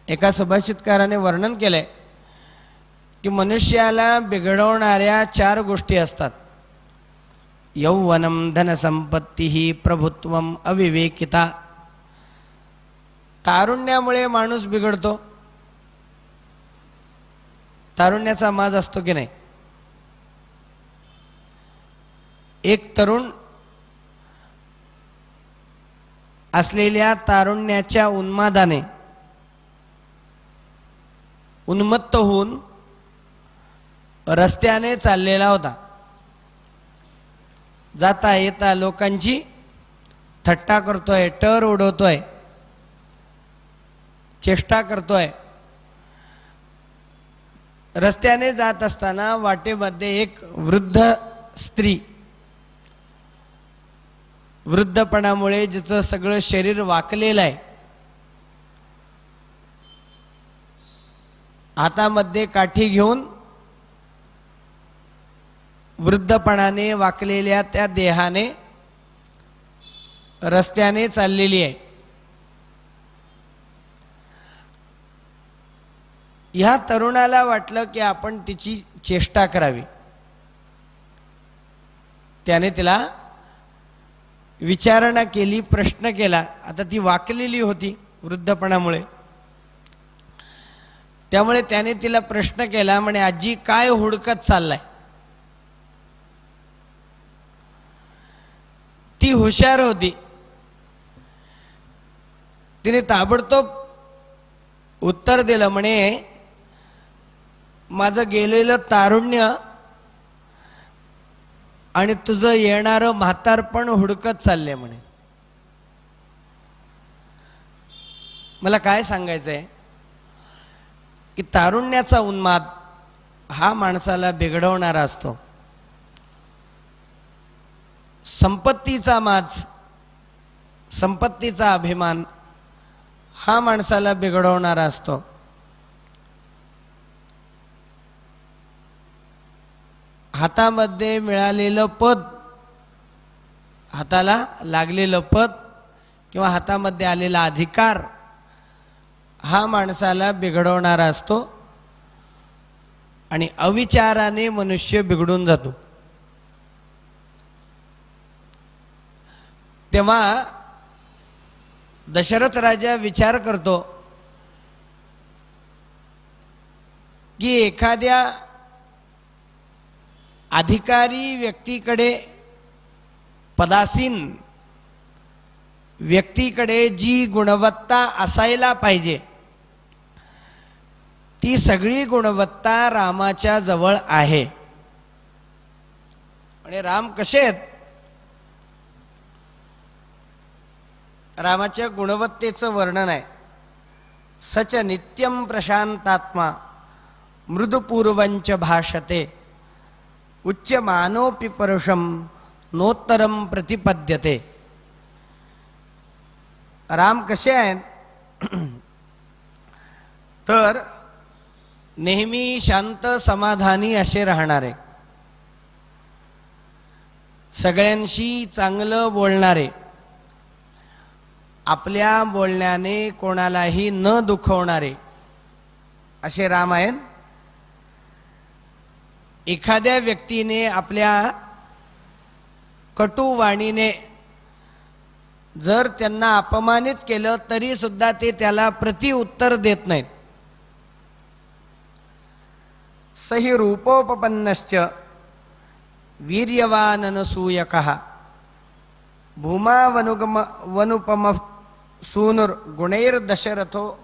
एका सुभाषितकाराने वर्णन केलंय की मनुष्याला बिघडवणाऱ्या 4 गोष्टी असतात. यौवनम धनसंपत्ती प्रभुत्वम अविवेकिता. तारुण्यामुळे माणूस बिघडतो. तारुण्याचा माज असतो की नाही? एक तरुण असलेल्या तारुण्याच्या उन्मादाने उन्मत्त होऊन रस्त्याने चाललेला होता. जाता येता लोकांची थट्टा करतोय, टर उडवतोय, चेष्टा करतोय. रस्त्याने जात असताना वाटेमध्ये एक वृद्ध स्त्री, वृद्धपणामुळे जिचं सगळं शरीर वाकलेलं आहे, हातामध्ये काठी घेऊन वृद्धपणाने वाकलेल्या त्या देहाने रस्त्याने चाललेली आहे. ह्या तरुणाला वाटलं की आपण तिची चेष्टा करावी. त्याने तिला विचारणा केली, प्रश्न केला. आता ती वाकलेली होती वृद्धपणामुळे, त्यामुळे त्याने तिला प्रश्न केला, म्हणे आजी काय हुडकत चाललाय? ती हुशार होती. तिने ताबडतोब उत्तर दिलं, म्हणे माझं गेलेलं तारुण्य आणि तुझं येणारं म्हातारपण हुडकत चालले. म्हणे मला काय सांगायचंय की तारुण्याचा उन्माद हा माणसाला बिघडवणारा असतो. संपत्तीचा माज, संपत्तीचा अभिमान हा माणसाला बिघडवणारा असतो. हातामध्ये मिळालेलं पद, हाताला लागलेलं पद किंवा हातामध्ये आलेला अधिकार हा माणसाला बिघडवणारा असतो आणि अविचाराने मनुष्य बिघडून जातो. तेव्हा दशरथ राजा विचार करतो की एखाद्या अधिकारी व्यक्तीकडे, पदासीन व्यक्तीकडे जी गुणवत्ता असायला पाहिजे ती सगळी गुणवत्ता रामाच्या जवळ आहे. आणि राम कसे आहेत? रामाच्या गुणवत्तेचं वर्णन आहे. सच नित्यं प्रशांतात्मा मृदुपूर्वंच भाषते उच्यमानोऽपि परुषं नोत्तरं प्रतिपद्यते. राम कसे आहेत? तर नेहमी शांत समाधानी असे राहणारे, सगळ्यांशी चांगलं बोलणारे, आपल्या बोलण्याने कोणालाही न दुखवणारे असे राम आहेत. एखाद्या व्यक्तीने आपल्या कटुवाणीने जर त्यांना अपमानित केलं तरी सुद्धा ते त्याला प्रतिउत्तर देत नाहीत. सही रूपोपपन्नश्च वीर्यवान अनसूयकः भूमा वनुपम सूनुर गुणैर्दशरथोपमः.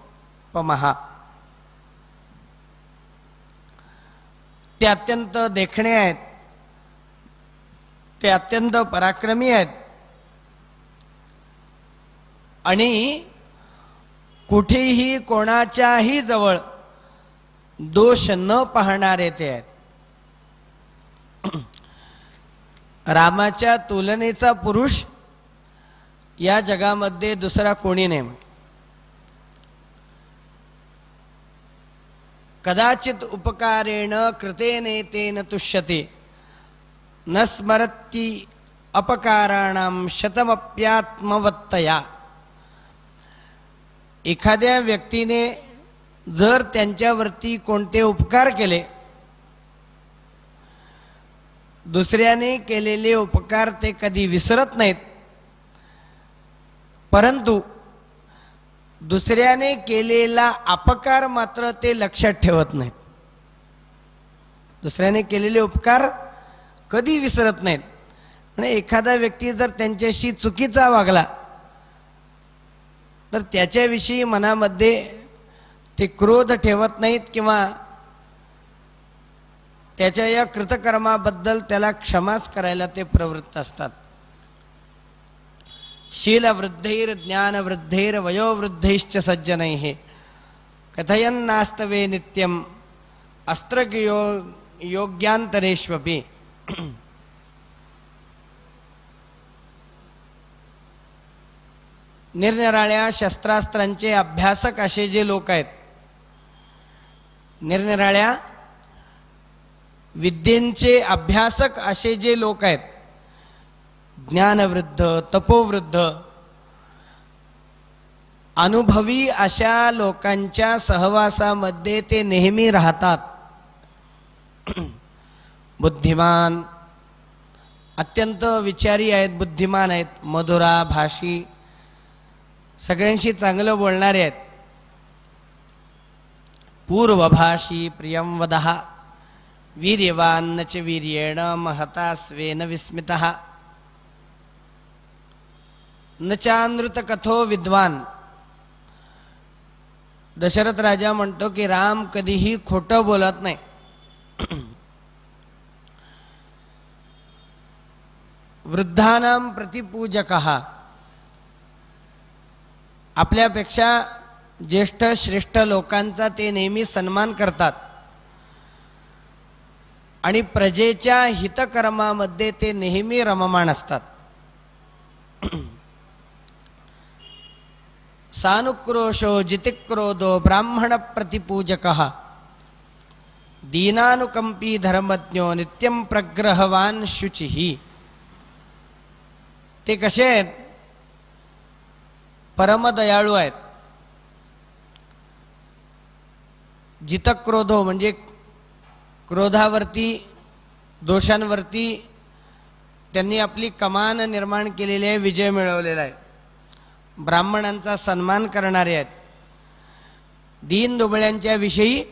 ते अत्यंत देखणे आहेत, ते अत्यंत पराक्रमी आहेत आणि कुठेही कोणाच्याही जवळ दोष न पाहणारे ते आहेत. रामाच्या तुलनेचा पुरुष या जगामध्ये दुसरा कोणी नाही. कदाचित उपकारेण कृतेनेतेन तुष्यते न स्मरति अपकाराणां शतमप्यात्मवत्तया. एखाद्या व्यक्तीने जर त्यांच्यावरती कोणते उपकार केले, दुसऱ्याने केलेले उपकार ते कधी विसरत नाहीत, परंतु दुसऱ्याने केलेला अपकार मात्र ते लक्षात ठेवत नाहीत. दुसऱ्याने केलेले उपकार कधी विसरत नाहीत. आणि एखादा व्यक्ती जर त्यांच्याशी चुकीचा वागला तर त्याच्याविषयी मनामध्ये ते क्रोध ठेवत नाहीत किंवा त्याच्या या कृतकर्माबद्दल त्याला क्षमाच करायला ते प्रवृत्त असतात. शीलवृद्धैर ज्ञानवृद्धैर वयोवृद्धैश्च सज्जनैः कथयन्नास्तवे नित्यं अस्त्रज्ञो योग्यान्तरेष्वपि. निरनिराळ्या शस्त्रास्त्रांचे अभ्यासक असे जे लोक आहेत, निरनिराळ्या विद्येंचे अभ्यासक असे जे लोक आहेत, ज्ञानवृद्ध, तपोवृद्ध, अनुभवी अशा लोकांच्या सहवासामध्ये ते नेहमी राहतात. बुद्धिमान, अत्यंत विचारी आहेत, बुद्धिमान आहेत, मधुरा भाषी, सगळ्यांशी चांगलं बोलणारे आहेत. पूर्वभाषी प्रियं वदः वीर्यवान् च वीर्येण महता स्वेन विस्मितः. न चानृत कथो विद्वान. दशरथ राजा म्हणतो की राम कधीही खोटं बोलत नाही. वृद्धानां प्रतिपूजकः. आपल्यापेक्षा ज्येष्ठ श्रेष्ठ लोकांचा ते नेहमी सन्मान करतात आणि प्रजेच्या हितकर्मामध्ये ते नेहमी रममाण असतात. सानुक्रोशो जितिक्रोधो ब्राह्मण प्रतिपूजकः दीनानुकंपी धर्मज्ञो नित्यं प्रग्रहवान शुचिः. ते कसे आहेत? परमदयाळू आहेत. जितक्रोधो म्हणजे क्रोधावरती, दोषांवरती त्यांनी आपली कमान निर्माण केलेली आहे, विजय मिळवलेला आहे. ब्राह्मणांचा सन्मान करणारे आहेत. दीन दुबळ्यांच्या विषयी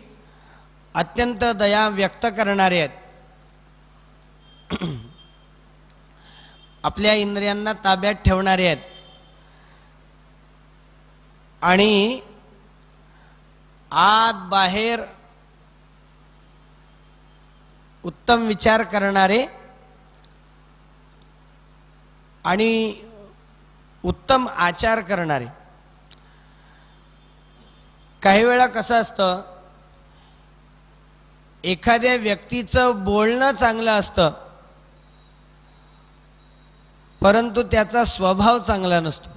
अत्यंत दया व्यक्त करणारे आहेत. आपल्या इंद्रियांना ताब्यात ठेवणारे आहेत आणि आत बाहेर उत्तम विचार करणारे आणि उत्तम आचार करणारे. काही वेळा कसं असतं, एखाद्या व्यक्तीचं बोलणं चांगलं असतं परंतु त्याचा स्वभाव चांगला नसतो.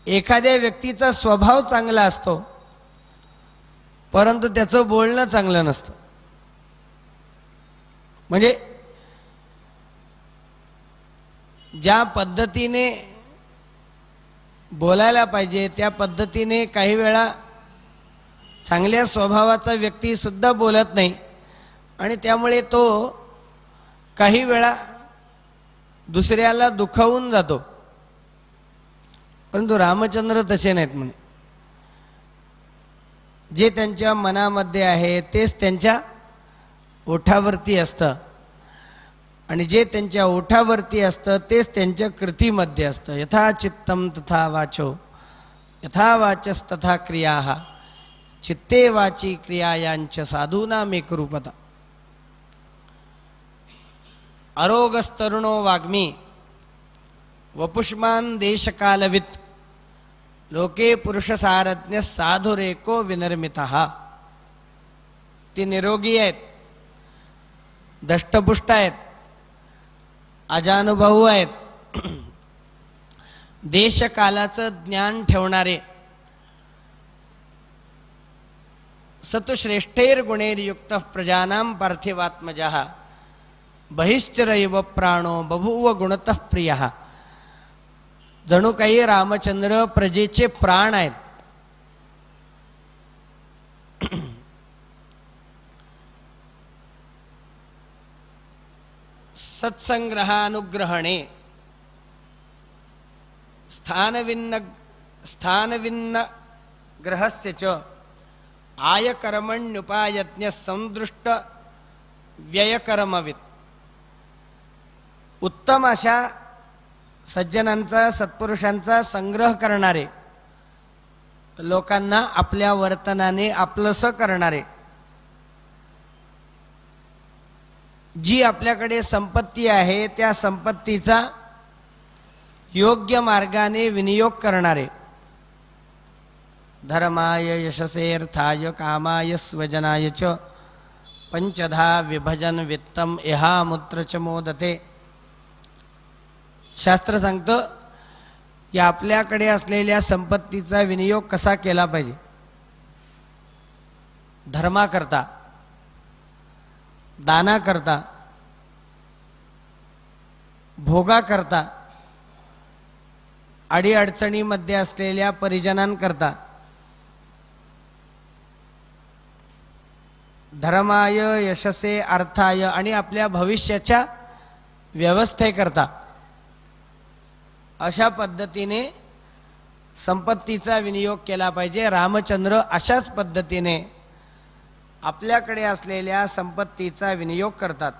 एखाद्या व्यक्तीचा स्वभाव चांगला असतो परंतु त्याचं बोलणं चांगलं नसतं. म्हणजे ज्या पद्धतीने बोलायला पाहिजे त्या पद्धतीने काही वेळा चांगल्या स्वभावाचा व्यक्ती सुद्धा बोलत नाही आणि त्यामुळे तो काही वेळा दुसऱ्याला दुखावून जातो. परंतु रामचंद्र तसे नाहीत. म्हणे जे त्यांच्या मनामध्ये आहे तेच त्यांच्या ओठावरती असतं आणि जे त्यांच्या ओठावरती असतं तेच त्यांच्या कृतीमध्ये असतं. यथा चित्तम तथा वाचो, यथा वाचस तथा क्रियाः, चित्ते वाची क्रियायांच साधूनाम एकरूपता. अरोगस्तरुणो वाग्मी वपुष्मान देशकालवित्, लोके पुरुषसारज्ञ साधुरेको विनर्मितः. ती निरोगी आहेत, दष्टपुष्ट आहेत, अजानुभव आहेत, देशकालाचं ज्ञान ठेवणारे, सतुश्रेष्ठैर गुणैर्युक्त प्रजानां पार्थिवात्मजः, बहिश्चरैव प्राणो बभूव गुणतः प्रियः. जणू काही रामचंद्र प्रजेचे प्राण आहेत. सत्संग्रहानुग्रहणे स्थानविन्न ग्रहस्य च आयकर्मण्युपायज्ञ संदृष्ट व्ययकर्मवित्. उत्तम अशा सज्जनांचा, सत्पुरुषांचा संग्रह करणारे, लोकांना आपल्या वर्तनाने आपलंसं करणारे, जी आपल्याकडे संपत्ती आहे त्या संपत्तीचा योग्य मार्गाने विनियोग करणारे, धर्माय यशसेर्थाय कामाय स्वजनाय च पंचधा विभजन वित्तम इहामुत्र च मोदते. शास्त्र सांगतं की आपल्याकडे असलेल्या संपत्तीचा विनियोग कसा केला पाहिजे. धर्माकरता, दानाकरता, भोगाकरता, अडीअडचणीमध्ये असलेल्या परिजनांकरता, धर्माय यशसे अर्थाय आणि आपल्या भविष्याच्या व्यवस्थेकरता, अशा पद्धतीने संपत्तीचा विनियोग केला पाहिजे. रामचंद्र अशाच पद्धतीने आपल्याकडे असलेल्या संपत्तीचा विनियोग करतात.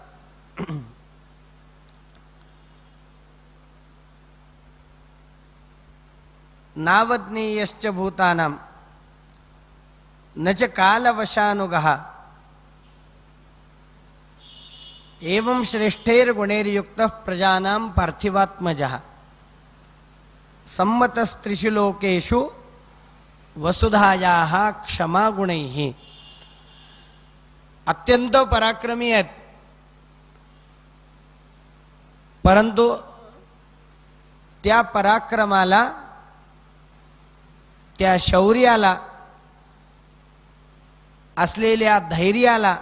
नावज्ञेयश्च भूतानां न च कालवशानुगः, एवं श्रेष्ठैर गुणैर्युक्तः प्रजानां पार्थिवात्मजः, सम्मतस्त्रिषु लोकेषु वसुधायाः क्षमा गुणैः. अत्यंत पराक्रमी आहेत परंतु त्या पराक्रमाला, त्या शौर्याला, असलेल्या धैर्याला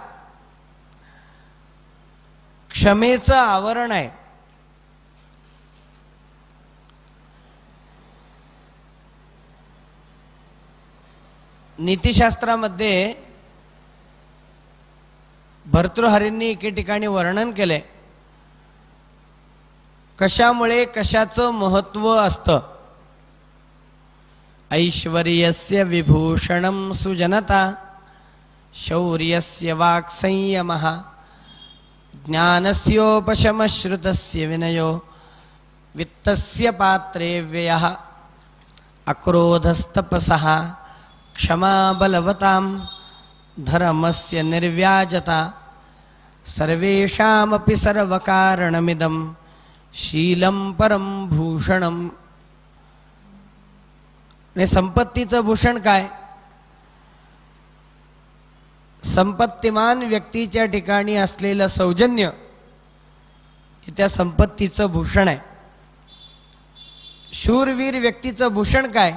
क्षमेचं आवरण आहे. नीतिशास्त्रामध्ये भर्तृहरींनी एके ठिकाणी वर्णन केले, कशामुळे कशाचं महत्व असतं. ऐश्वर्यस्य विभूषणं सुजनता, शौर्यस्य वाक्संयमः, ज्ञानस्योपशमश्रुतस्य विनयो, वित्तस्य पात्रे व्ययः, अक्रोधस्तपसः, क्षमा बलवतां, धर्मस्य निर्व्याजता, सर्वेषामपि सर्वकारणमिदं, शीलं परम भूषणम. आणि संपत्तीचं भूषण काय? संपत्तिमान व्यक्तीच्या ठिकाणी असलेलं सौजन्य हे त्या संपत्तीचं भूषण आहे. शूरवीर व्यक्तीचं भूषण काय?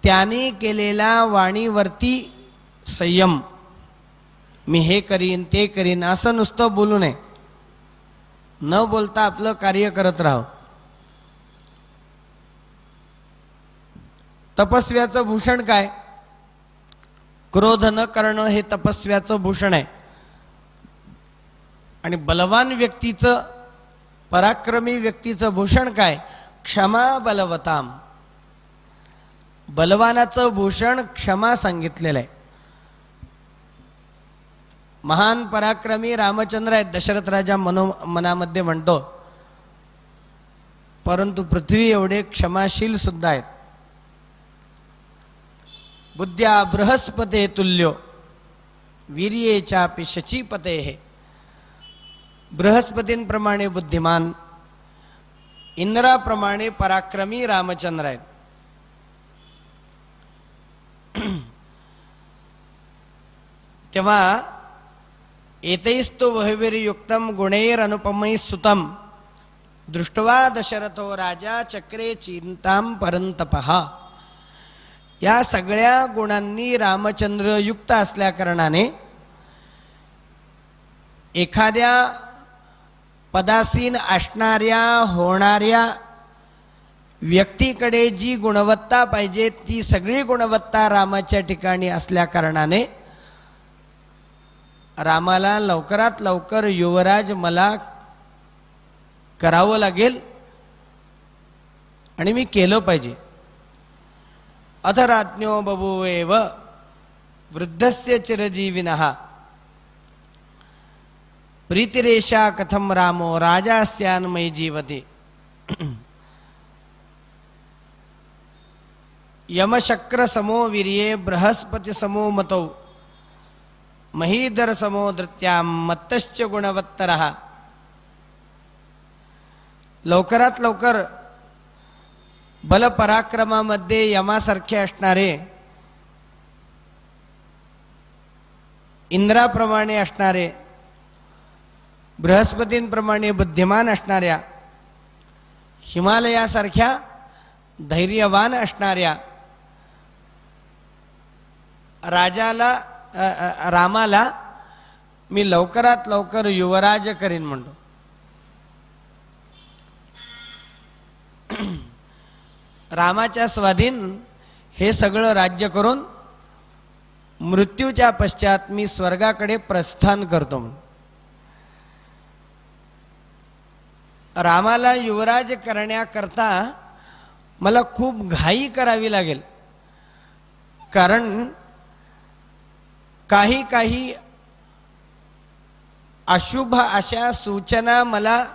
त्याने केलेला वाणीवरती संयम. मी हे करीन ते करीन असं नुसतं बोलू नये, न बोलता आपलं कार्य करत राहावं. तपस्व्याचं भूषण काय? क्रोध न करणं हे तपस्व्याचं भूषण आहे. आणि बलवान व्यक्तीचं, पराक्रमी व्यक्तीचं भूषण काय? क्षमा बलवताम. बलवानाचं भूषण क्षमा सांगितलेलं आहे. महान पराक्रमी रामचंद्र आहेत, दशरथ राजा मनामध्ये म्हणतो, परंतु पृथ्वी एवढे क्षमाशील सुद्धा आहेत. बुद्ध्या बृहस्पते तुल्यो वीर्येचापि शचीपते. बृहस्पतींप्रमाणे बुद्धिमान, इंद्राप्रमाणे पराक्रमी रामचंद्र आहेत. तेव्हा एतैस्तु वहवीर्युक्तं गुणैरनुपमैः सुतं, दृष्ट्वा दशरथो राजा चक्रे चिंतां परंतपः. या सगळ्या गुणांनी रामचंद्र युक्त असल्या कारणाने एखाद्या पदासीन असणाऱ्या होणाऱ्या व्यक्तीकडे जी गुणवत्ता पाहिजे ती सगळी गुणवत्ता रामाच्या ठिकाणी असल्या कारणाने रामाला लवकरात लवकर युवराज मला करावं लागेल आणि मी केलं पाहिजे. अधराज्ञो बभूवेव वृद्धस्य चिरजीविनः, प्रीतिरेषा कथम रामो राजास्यान्मयी जीवति. यमशक्र समो वीर्ये बृहस्पति समो मतौ, महीधर समो धृत्यां मत्तश्च गुणवत्तरः. लवकरात लवकर बलपराक्रमामध्ये यमासारखे असणारे, इंद्राप्रमाणे असणारे, बृहस्पतींप्रमाणे बुद्धिमान असणाऱ्या, हिमालयासारख्या धैर्यवान असणाऱ्या रामाला मी लवकरात लवकर युवराज करीन म्हणतो. रामाच्या स्वाधीन हे सगळं राज्य करून मृत्यूच्या पश्चात मी स्वर्गाकडे प्रस्थान करतो म्हणून. रामाला युवराज करण्याकरता मला खूप घाई करावी लागेल, कारण काही काही अशुभ अशा सूचना मला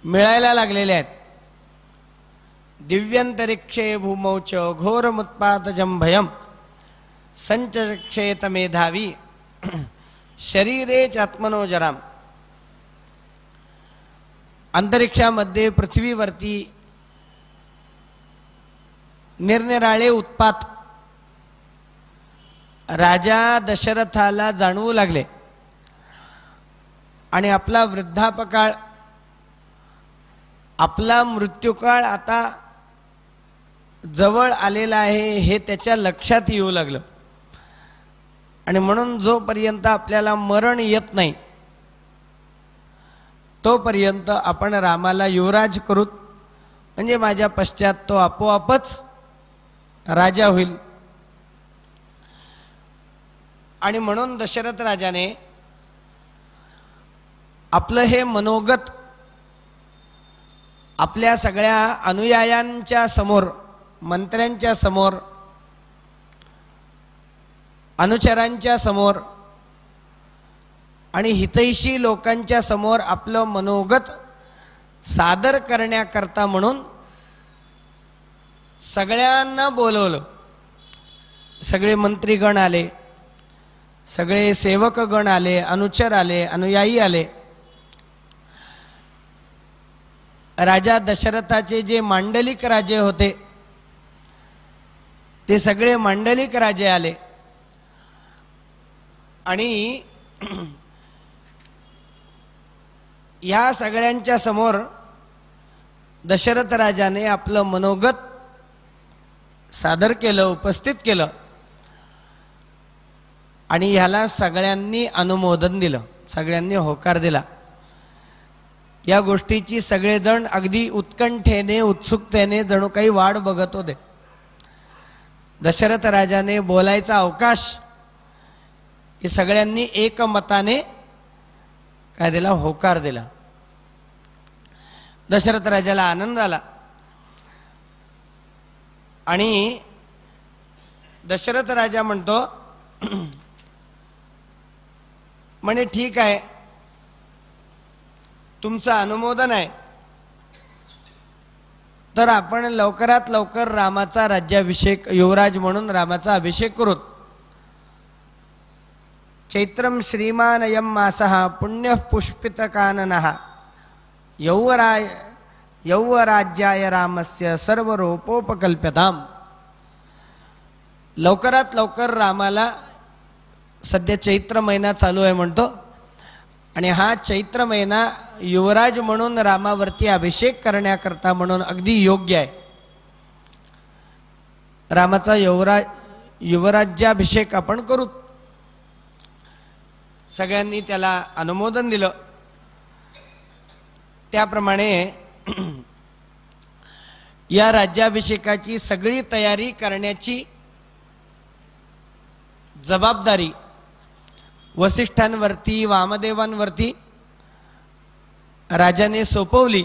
मिळायला लागलेल्या आहेत. दिव्यंतरिक्षे भूमौच घोरमुत्पातजं भयं संचक्षेत मेधावी शरीरे चात्मनो जराम. अंतरिक्षामध्ये पृथ्वीवरती निरनिराळे उत्पात राजा दशरथाला जाणवू लागले आणि आपला वृद्धापकाळ, आपला मृत्यूकाळ आता जवळ आलेला आहे हे त्याच्या लक्षात येऊ लागलं. आणि म्हणून जोपर्यंत आपल्याला मरण येत नाही तोपर्यंत आपण रामाला युवराज करूत, म्हणजे माझ्या पश्चात तो आपोआपच राजा होईल. आणि म्हणून दशरथ राजाने आपलं हे मनोगत आपल्या सगळ्या अनुयायांच्या समोर, मंत्र्यांच्या समोर, अनुचरांच्या समोर आणि हितैषी लोकांच्या समोर आपलं मनोगत सादर करण्याकरता म्हणून सगळ्यांना बोलवलं. सगळे मंत्रीगण आले, सगळे सेवकगण आले, अनुचर आले, अनुयायी आले. राजा दशरथाचे जे मांडलिक राजे होते ते सगळे मांडलिक राजे आले आणि या सगळ्यांच्या समोर दशरथ राजाने आपलं मनोगत सादर केलं, उपस्थित केलं आणि ह्याला सगळ्यांनी अनुमोदन दिलं, सगळ्यांनी होकार दिला. या गोष्टीची सगळेजण अगदी उत्कंठेने, उत्सुकतेने जणू काही वाट बघत होते. दशरथ राजाने बोलायचा अवकाश हे सगळ्यांनी एकमताने काय दिला, होकार दिला. दशरथ राजाला आनंद आला आणि दशरथ राजा म्हणतो, म्हणे ठीक आहे, तुमचं अनुमोदन आहे, तर आपण लवकरात लवकर रामाचा राज्याभिषेक, युवराज म्हणून रामाचा अभिषेक करूत. चैत्रम श्रीमानयम मासः पुण्य पुष्पित काननः यौवराज्याय रामस्य सर्व रूपोपकल्प्यताम. लवकरात लवकर रामाला, सध्या चैत्र महिना चालू आहे म्हणतो, आणि हा चैत्र महिना युवराज म्हणून रामावरती अभिषेक करण्याकरता म्हणून अगदी योग्य आहे. रामाचा युवराज्याभिषेक आपण करू. सगळ्यांनी त्याला अनुमोदन दिलं. त्याप्रमाणे या राज्याभिषेकाची सगळी तयारी करण्याची जबाबदारी वसिष्ठांवरती, वामदेवांवरती राजाने सोपवली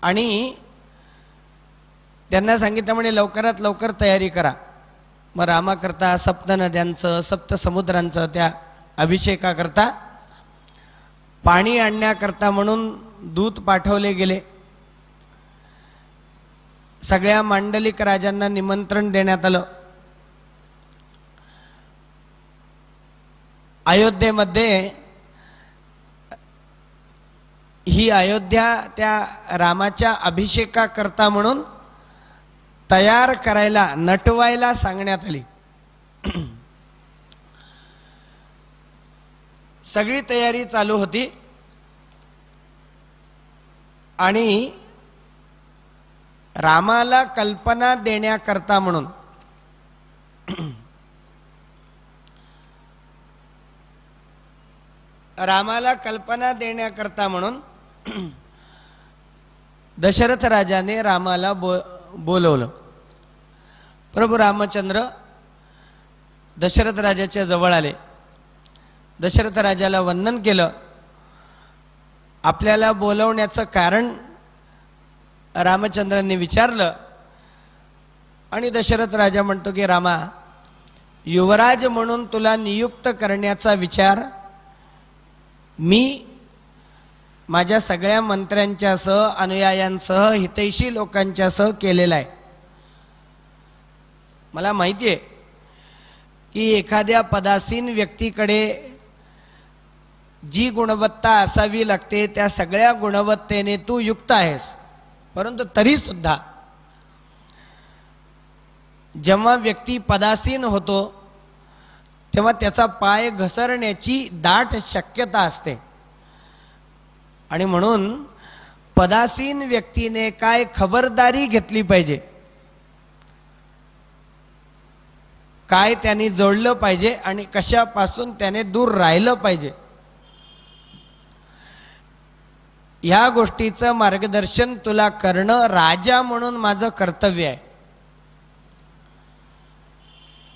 आणि त्यांना सांगितलं, म्हणे लवकरात लवकर तयारी करा. मग रामाकरता सप्त नद्यांचं, सप्त समुद्रांचं त्या अभिषेकाकरता पाणी आणण्याकरता म्हणून दूत पाठवले गेले. सगळ्या मांडलिक राजांना निमंत्रण देण्यात आलं. अयोध्येमध्ये ही अयोध्या त्या रामाच्या अभिषेकाकरता म्हणून तयार करायला, नटवायला सांगण्यात आली. सगळी तयारी चालू होती आणि रामाला कल्पना देण्याकरता म्हणून दशरथ राजाने रामाला बोलवलं. प्रभू रामचंद्र दशरथ राजाच्या जवळ आले. दशरथ राजाला वंदन केलं. आपल्याला बोलवण्याचं कारण रामचंद्रांनी विचारलं आणि दशरथ राजा म्हणतो की रामा, युवराज म्हणून तुला नियुक्त करण्याचा विचार मी माझ्या सगळ्या मंत्र्यांच्यासह, अनुयायांसह, हितैषी लोकांच्यासह केलेला आहे. मला माहिती आहे की एखाद्या पदासीन व्यक्तीकडे जी गुणवत्ता असावी लागते त्या सगळ्या गुणवत्तेने तू युक्त आहेस. परंतु तरी सुद्धा जेव्हा व्यक्ती पदासीन होतो तेव्हा त्याचा पाय घसरण्याची दाट शक्यता असते आणि म्हणून पदासीन व्यक्तीने काय खबरदारी घेतली पाहिजे, काय त्यांनी जोडलं पाहिजे आणि कशापासून त्याने दूर राहिलं पाहिजे, ह्या गोष्टीचं मार्गदर्शन तुला करणं राजा म्हणून माझं कर्तव्य आहे.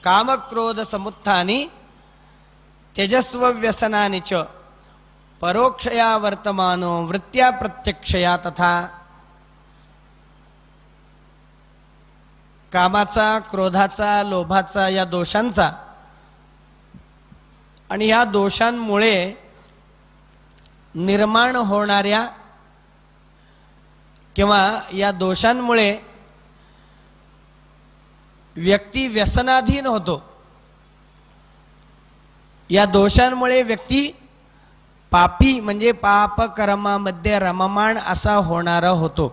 कामक्रोध समुत्थानी तेजस्व व्यसनानि च परोक्षया वर्तमानो वृत्त्या प्रत्यक्षया तथा. कामाचा, क्रोधाचा, लोभाचा या दोषांचा आणि या दोषांमुळे निर्माण होणाऱ्या किंवा या दोषांमुळे व्यक्ती व्यसनाधीन होतो. या दोषांमुळे व्यक्ती पापी म्हणजे पापकर्मामध्ये रममाण असा होणारा होतो.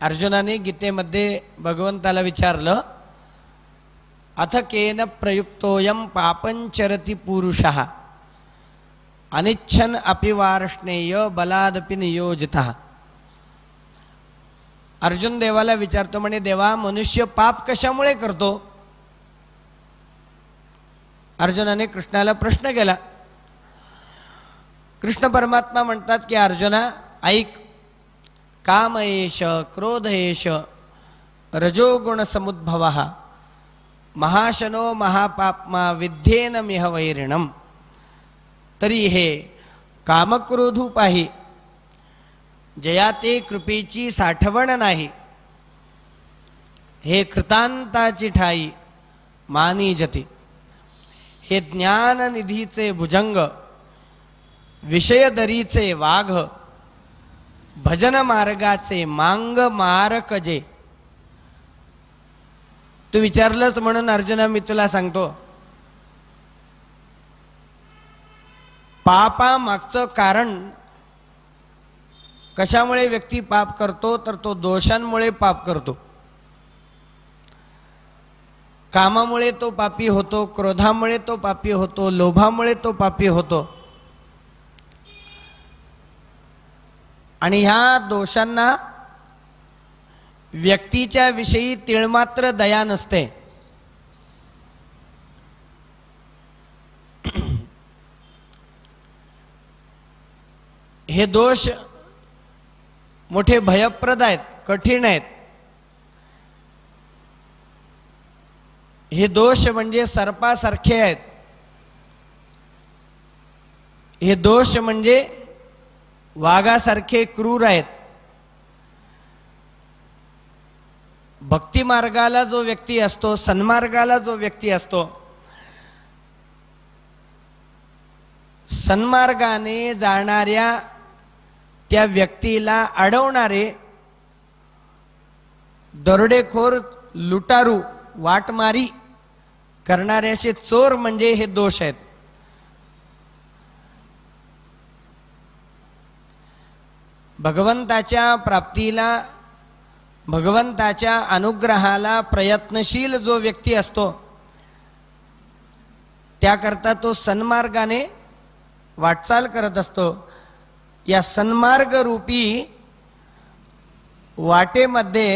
अर्जुनाने गीतेमध्ये भगवंताला विचारलं, अथ केन प्रयुक्तोयम पापंचरति पुरुषः अनिच्छन अपि वार्ष्णेय बलादपि नियोजितः. अर्जुन देवाला विचारतो, म्हणे देवा मनुष्य पाप कशामुळे करतो? अर्जुनाने कृष्णाला प्रश्न केला. कृष्ण परमात्मा म्हणतात की अर्जुना ऐक, काम एष क्रोध एष रजोगुण समुद्भवः महाशनो महापाप्मा विद्येन मिह वैरिणम. तरी हे कामक्रोधूपाही जया ते कृपेची साठवण नाही, हे कृतांताची ठाई मानी जती. हे ज्ञाननिधीचे भुजंग विषयदरीचे वाघ भजन मार्गाचे मांग मारक जे. तू विचारलंस म्हणून अर्जुना मी तुला सांगतो, पापामागचं कारण कशामुळे व्यक्ती पाप करतो तर तो दोषांमुळे पाप करतो. कामामुळे तो पापी होतो, क्रोधामुळे तो पापी होतो, लोभामुळे तो पापी होतो. आणि ह्या दोषांना व्यक्तीच्या विषयी तिळमात्र दया नसते. हे दोष मोठे भयप्रद आहेत, कठीण आहेत. हे दोष म्हणजे सर्पासारखे आहेत. हे दोष म्हणजे वाघासारखे क्रूर आहेत. भक्ती मार्गाला जो व्यक्ती असतो, सन्मार्गाला जो व्यक्ती असतो, सन्मार्गाने जाणाऱ्या त्या व्यक्तीला अडवणारे दरोडेखोर, लुटारू, वाटमारी करणारे असे चोर म्हणजे हे दोष आहेत. भगवंताच्या प्राप्तीला, भगवंताच्या अनुग्रहाला प्रयत्नशील जो व्यक्ती असतो त्याकरता तो सन्मार्गाने वाटचाल करत असतो. या सन्मार्ग रूपी वाटेमध्ये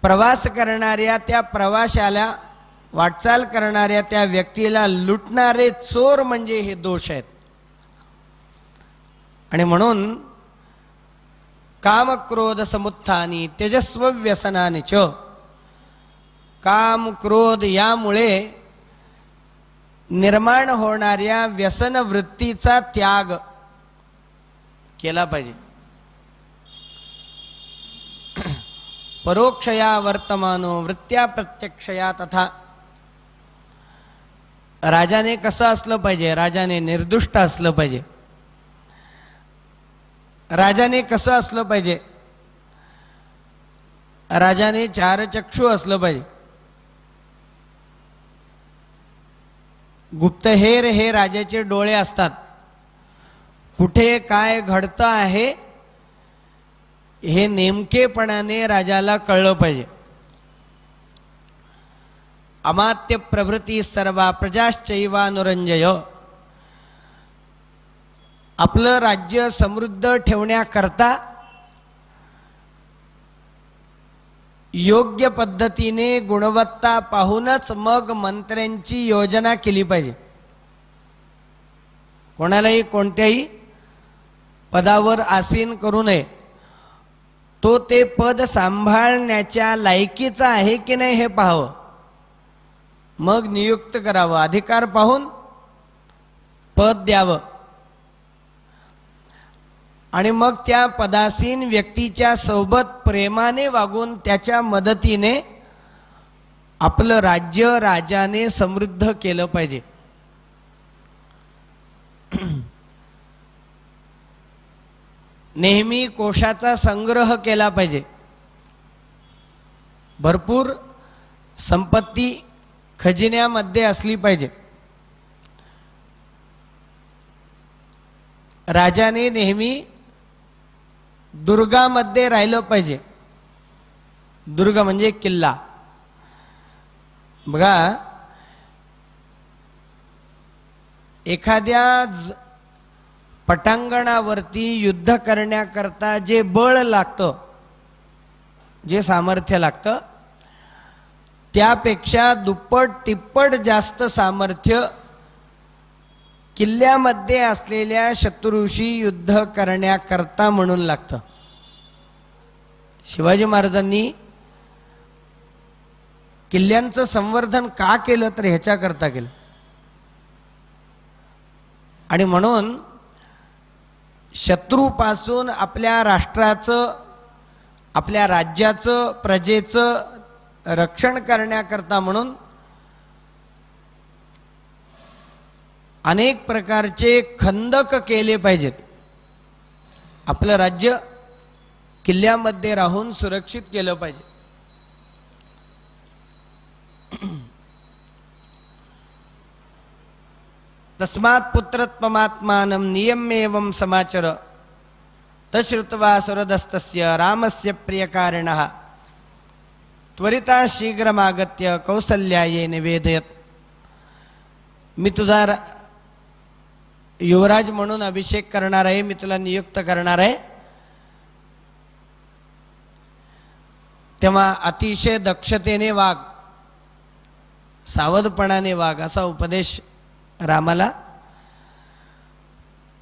प्रवास करणाऱ्या त्या प्रवाशाला, वाटचाल करणाऱ्या त्या व्यक्तीला लुटणारे चोर म्हणजे हे दोष आहेत. आणि म्हणून काम क्रोध समुत्थानी तेजस्व व्यसनानि च. काम क्रोध यामुळे निर्माण होणाऱ्या व्यसन वृत्तीचा त्याग केला पाहिजे. परोक्षया वर्तमानो वृत्त्या प्रत्यक्षया तथा. राजाने कसं असलं पाहिजे? राजाने निर्दुष्ट असलं पाहिजे. राजाने कसं असलं पाहिजे? राजाने चारचक्षु असलं पाहिजे. गुप्तहेर हे राजाचे डोळे असतात. कुठे काय घडतं आहे हे नेमकेपणाने राजाला कळलं पाहिजे. अमात्य प्रवृत्ती सर्वा प्रजाश्चैवानुरंजय. आपलं राज्य समृद्ध ठेवण्याकरता योग्य पद्धतीने गुणवत्ता पाहूनच मग मंत्र्यांची योजना केली पाहिजे. कोणालाही कोणत्याही पदावर आसीन करू नये. तो ते पद सांभाळण्याच्या लायकीचा आहे की नाही हे पाहावं, मग नियुक्त करावं, अधिकार पाहून पद द्यावं आणि मग त्या पदासीन व्यक्तीच्या सोबत प्रेमाने वागून त्याच्या मदतीने आपलं राज्य राजाने समृद्ध केलं पाहिजे. नेहमी कोशाचा संग्रह केला पाहिजे. भरपूर संपत्ती खजिन्यामध्ये असली पाहिजे. राजाने नेहमी दुर्गामध्ये राहिलं पाहिजे. दुर्ग म्हणजे किल्ला. बघा, एखाद्या पटांगणावरती युद्ध करण्याकरता जे बळ लागतं, जे सामर्थ्य लागतं, त्यापेक्षा दुप्पट तिप्पट जास्त सामर्थ्य किल्ल्यामध्ये असलेल्या शत्रूशी युद्ध करण्याकरता म्हणून लागतं. शिवाजी महाराजांनी किल्ल्यांचं संवर्धन का केलं तर ह्याच्याकरता केलं. आणि म्हणून शत्रूपासून आपल्या राष्ट्राचं, आपल्या राज्याचं, प्रजेचं रक्षण करण्याकरता म्हणून अनेक प्रकारचे खंदक केले पाहिजेत. आपलं राज्य किल्ल्यामध्ये राहून सुरक्षित केलं पाहिजे. तस्मात् पुत्रत्वमात्मानं नियम्येवं समाचर तश्रुत्वा सुरदस्तस्य रामस्य प्रियकारिणः त्वरिता शीघ्रमागत्य कौसल्यायै निवेदयत्. मी तुझा युवराज म्हणून अभिषेक करणार आहे, मी तुला नियुक्त करणार आहे. तेव्हा अतिशय दक्षतेने वाग, सावधपणाने वाग, असा उपदेश रामाला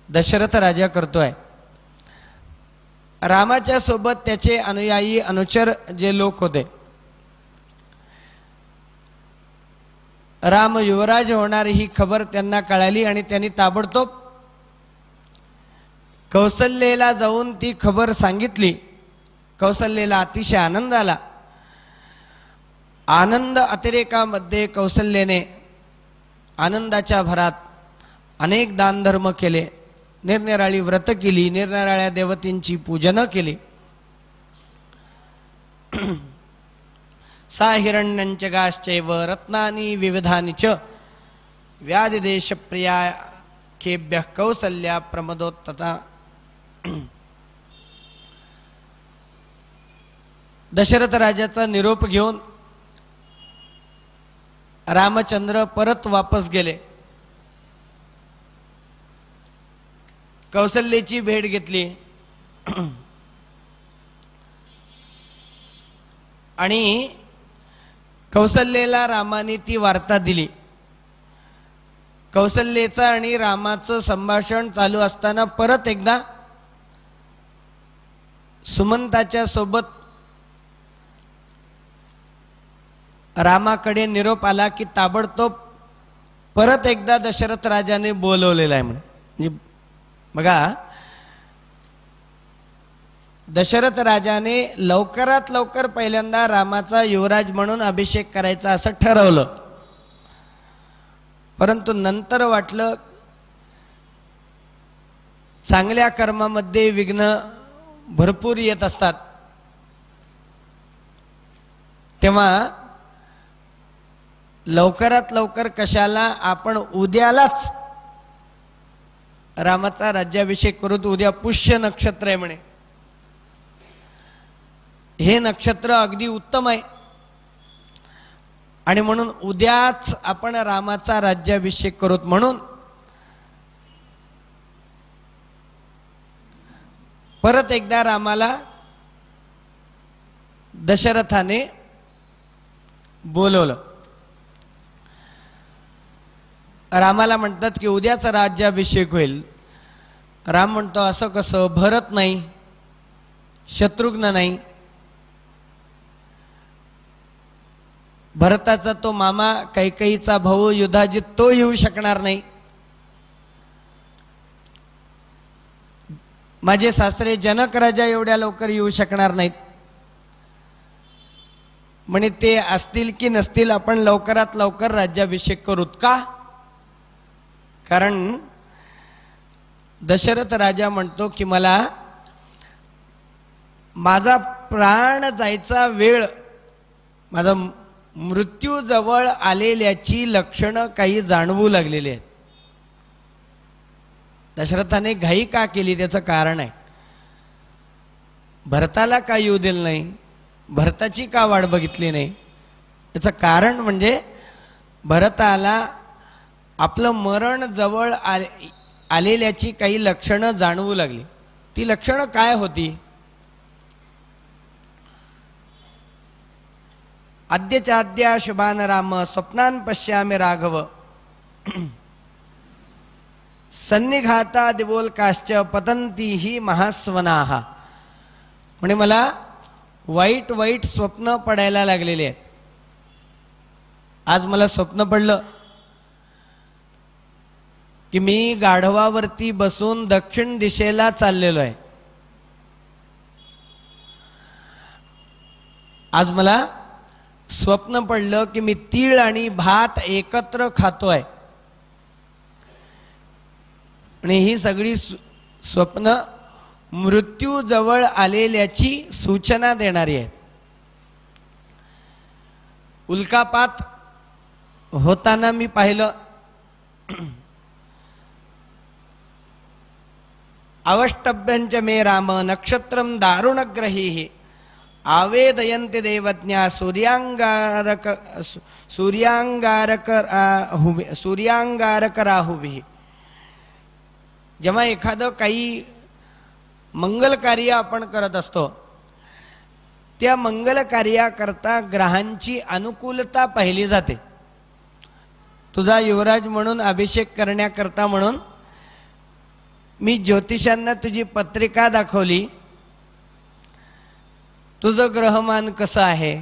दशरथ राजा करतोय. रामाच्या सोबत त्याचे अनुयायी अनुचर जे लोक होते, राम युवराज होणार ही खबर त्यांना कळाली आणि त्यांनी ताबडतोब कौसल्येला जाऊन ती खबर सांगितली. कौसल्येला अतिशय आनंद आला. आनंद अतिरेकामध्ये कौसल्येने आनंदाच्या भरात अनेक दानधर्म केले, निरनिराळी व्रत केली, निरनिराळ्या देवतींची पूजन केली. सा हिरण्यंच गाश्चैव रत्नानि विविधानि च व्याधिदेशप्रिया केभ्यः कौसल्या प्रमदोत्तता. दशरथ राजाचा निरोप घेऊन रामचंद्र परत वापस गेले. कौसल्याची भेट घेतली आणि कौसल्याला रामाने ती वार्ता दिली. कौसल्याचं आणि रामाचं संभाषण चालू असताना परत एकदा सुमंताच्या सोबत रामाकडे निरोप आला की ताबडतोब परत एकदा दशरथ राजाने बोलवलेला आहे. म्हणजे बघा, दशरथ राजाने लवकरात लवकर पहिल्यांदा रामाचा युवराज म्हणून अभिषेक करायचा असं ठरवलं. परंतु नंतर वाटलं चांगल्या कर्मामध्ये विघ्न भरपूर येत असतात, तेव्हा लवकरात लवकर कशाला आपण उद्यालाच रामाचा राज्याभिषेक करू. उद्या पुष्य नक्षत्र आहे म्हणे. हे नक्षत्र अगदी उत्तम आहे आणि म्हणून उद्याच आपण रामाचा राज्याभिषेक करूत. म्हणून परत एकदा रामाला दशरथाने बोलवलं. रामाला म्हणतात की उद्याच राज्याभिषेक होईल. राम म्हणतो असं कसं, भरत नाही, शत्रुघ्न नाही, भरताचा तो मामा कैकेयीचा भाऊ युधाजित तो येऊ शकणार नाही, माझे सासरे जनक राजा एवढ्या लवकर येऊ शकणार नाहीत. म्हणे ते असतील की नसतील आपण लवकरात लवकर राज्याभिषेक करूत का? कारण दशरथ राजा म्हणतो की मला माझा प्राण जायचा वेळ, माझा मृत्यू जवळ आलेल्याची लक्षणं काही जाणवू लागलेली आहेत. दशरथाने घाई का केली त्याचं कारण आहे. भरताला का येऊ दिलं नाही, भरताची का वाट बघितली नाही, त्याचं कारण म्हणजे भरताला आपलं मरण जवळ आलेल्याची काही लक्षणं जाणवू लागली. ती लक्षणं काय होती? अद्यचाद्या शुभान राम स्वप्नान पश्यामि राघव सन्निघाता दिवोल्काश्च पतंती ही महास्वनाः. म्हणजे मला वाईट वाईट स्वप्न पडायला लागलेले आहेत. आज मला स्वप्न पडलं की मी गाढवावरती बसून दक्षिण दिशेला चाललेलो आहे. आज मला स्वप्न पडलं की मी तीळ आणि भात एकत्र खातोय. आणि ही सगळी स्वप्न मृत्यू जवळ आलेल्याची सूचना देणारी आहे. उल्कापात होताना मी पाहिलं. अवष्टभ्यंच मे राम नक्षत्रम दारुणग्रही आवेदयन्ति देवज्ञा सूर्यांगारक राहुभिः. जेव्हा एखादं काही मंगल कार्य आपण करत असतो त्या मंगल कार्याकरता ग्रहांची अनुकूलता पाहिली जाते. तुझा युवराज म्हणून अभिषेक करण्याकरता म्हणून मी ज्योतिषांना तुझी पत्रिका दाखवली, तुझं ग्रहमान कसं आहे,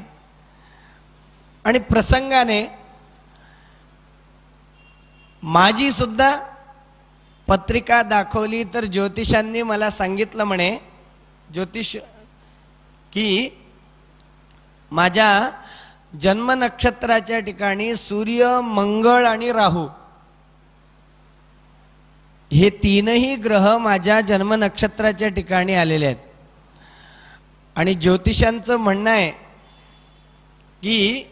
आणि प्रसंगाने माझी सुद्धा पत्रिका दाखवली तर ज्योतिषांनी मला सांगितलं म्हणे ज्योतिष की माझ्या जन्म नक्षत्राच्या ठिकाणी सूर्य, मंगळ आणि राहू हे तीनही ग्रह माझ्या जन्म नक्षत्राच्या ठिकाणी आलेले आहेत. आणि ज्योतिषांचं म्हणणं आहे की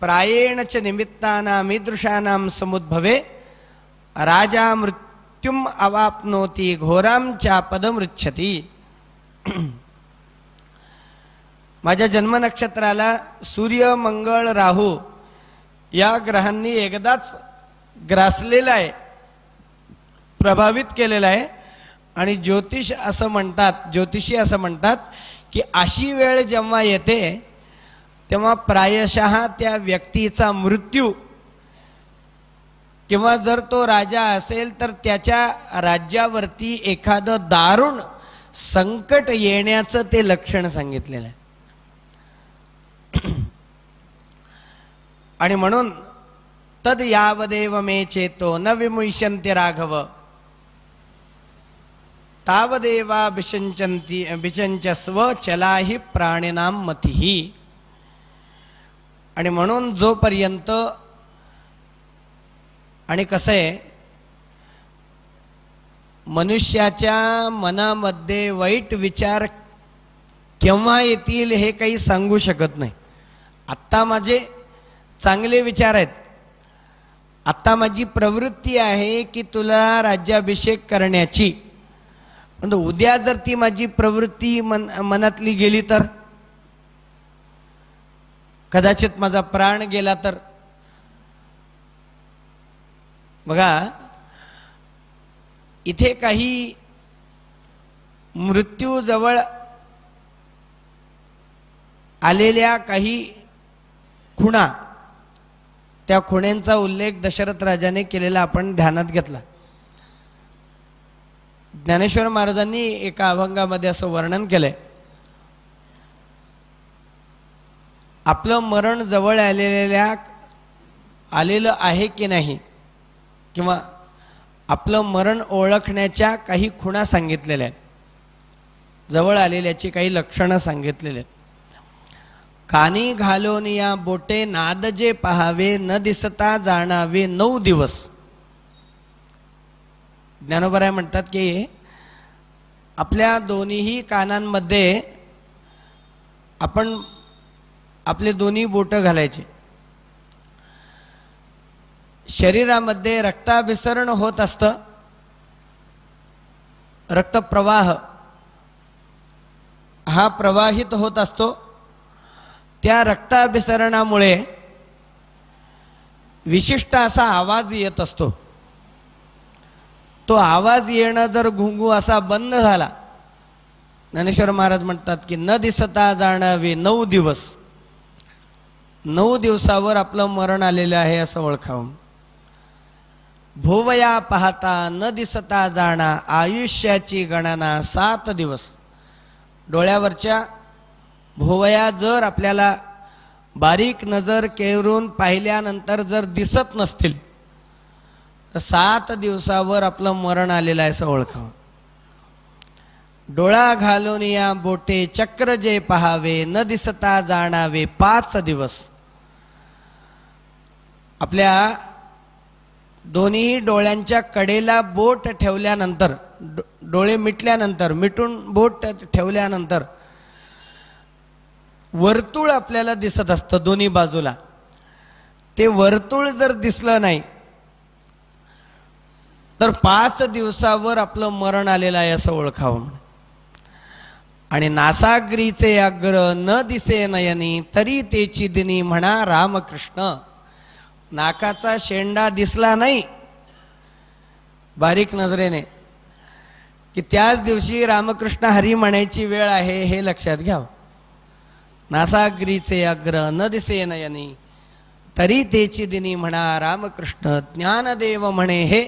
प्रायेणच निमित्तानां ईदृशानां समुद्भवे राजा मृत्युम अवाप्नोति घोराम चापदमृच्छति. माझ्या जन्म नक्षत्राला सूर्य, मंगळ, राहू या ग्रहांनी एकदाच ग्रासलेला आहे, प्रभावित केलेला आहे. आणि ज्योतिषी असं म्हणतात की अशी वेळ जेव्हा येते तेव्हा प्रायशः त्या व्यक्तीचा मृत्यू किंवा जर तो राजा असेल तर त्याच्या राज्यावरती एखादं दारुण संकट येण्याचं ते लक्षण सांगितलेलं आहे. आणि म्हणून तद यावदेव मे चेतो न विमुष्यन्ति राघव तावदेवा विचंचस्व चलाहि प्राणिनां मतिहि. आणि म्हणून जोपर्यंत, आणि कसं आहे मनुष्याच्या मनामध्ये वाईट विचार केव्हा येतील हे काही सांगू शकत नाही. आत्ता माझे चांगले विचार आहेत, आत्ता माझी प्रवृत्ती आहे की तुला राज्याभिषेक करण्याची, पण उद्या जर ती माझी प्रवृत्ती मनातली गेली तर, कदाचित माझा प्राण गेला तर. बघा इथे काही मृत्यू जवळ आलेल्या काही खुणा, त्या खुण्यांचा उल्लेख दशरथ राजाने केलेला आपण ध्यानात घेतला. ज्ञानेश्वर महाराजांनी एका अभंगामध्ये असं वर्णन केलंय आपलं मरण जवळ आलेलं आहे की नाही, किंवा आपलं मरण ओळखण्याच्या काही खुणा सांगितलेल्या आहेत, जवळ आलेल्याची काही लक्षणं सांगितलेली आहेत. कानी घालून या बोटे नाद जे पहावे, न दिसता जाणावे 9 दिवस. ज्ञानोबराय म्हणतात की आपल्या दोन्ही कानांमध्ये आपण आपले दोन्ही बोट घालायचे. शरीरामध्ये रक्ताभिसरण होत असतं, रक्तप्रवाह हा प्रवाहित होत असतो. त्या रक्ताभिसरणामुळे विशिष्ट असा आवाज येत असतो. तो आवाज येणं जर घुंगू असा बंद झाला, ज्ञानेश्वर महाराज म्हणतात की न दिसता जाणावे 9 दिवस, 9 दिवसावर आपलं मरण आलेलं आहे असं ओळखावं. भोवया पाहता न दिसता जाणा, आयुष्याची गणना 7 दिवस. डोळ्यावरच्या भोवया जर आपल्याला बारीक नजर केरून पाहिल्यानंतर जर दिसत नसतील तर 7 दिवसावर आपलं मरण आलेलं आहे असं ओळखावं. डोळा घालून या बोटे चक्र जे पहावे, न दिसता जाणावे 5 दिवस. आपल्या दोन्ही डोळ्यांच्या कडेला बोट ठेवल्यानंतर, डोळे मिटल्यानंतर, मिटून बोट ठेवल्यानंतर वर्तुळ आपल्याला दिसत असतं दोन्ही बाजूला. ते वर्तुळ जर दिसलं नाही तर 5 दिवसावर आपलं मरण आलेलं आहे असं ओळखावं. आणि नासाग्रीचे अग्र न दिसे नयनी, तरी तेची दिनी म्हणा रामकृष्ण. नाकाचा शेंडा दिसला नाही बारीक नजरेने की त्याच दिवशी रामकृष्ण हरी म्हणायची वेळ आहे, हे लक्षात घ्यावं. नासाग्रीचे अग्र न दिसे नयनी, तरी तेची दिनी म्हणा रामकृष्ण. ज्ञानदेव म्हणे हे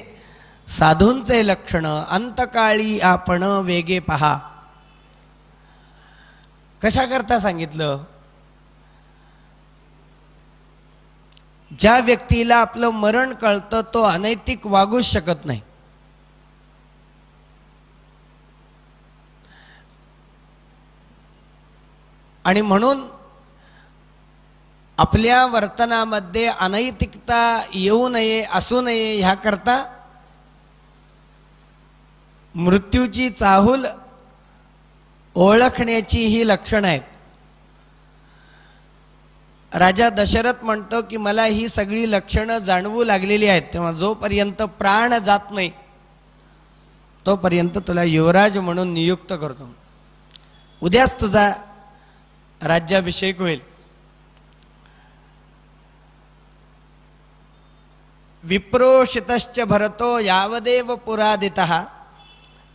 साधूंचे लक्षण, अंतकाळी आपण वेगे पहा. कशा करता सांगितलं? ज्या व्यक्तीला आपलं मरण कळतं तो अनैतिक वागूच शकत नाही. आणि म्हणून आपल्या वर्तनामध्ये अनैतिकता येऊ नये, असू नये, ह्याकरता मृत्यूची चाहूल ओळखण्याची ही लक्षणं आहेत. राजा दशरथ म्हणतो की मला ही सगळी लक्षणं जाणवू लागलेली आहेत, तेव्हा जोपर्यंत प्राण जात नाही तोपर्यंत तुला युवराज म्हणून नियुक्त करतो. उद्याच तुझा राज्याभिषेक होईल. विप्रोषितश्च भरतो यावदेव पुरादितः,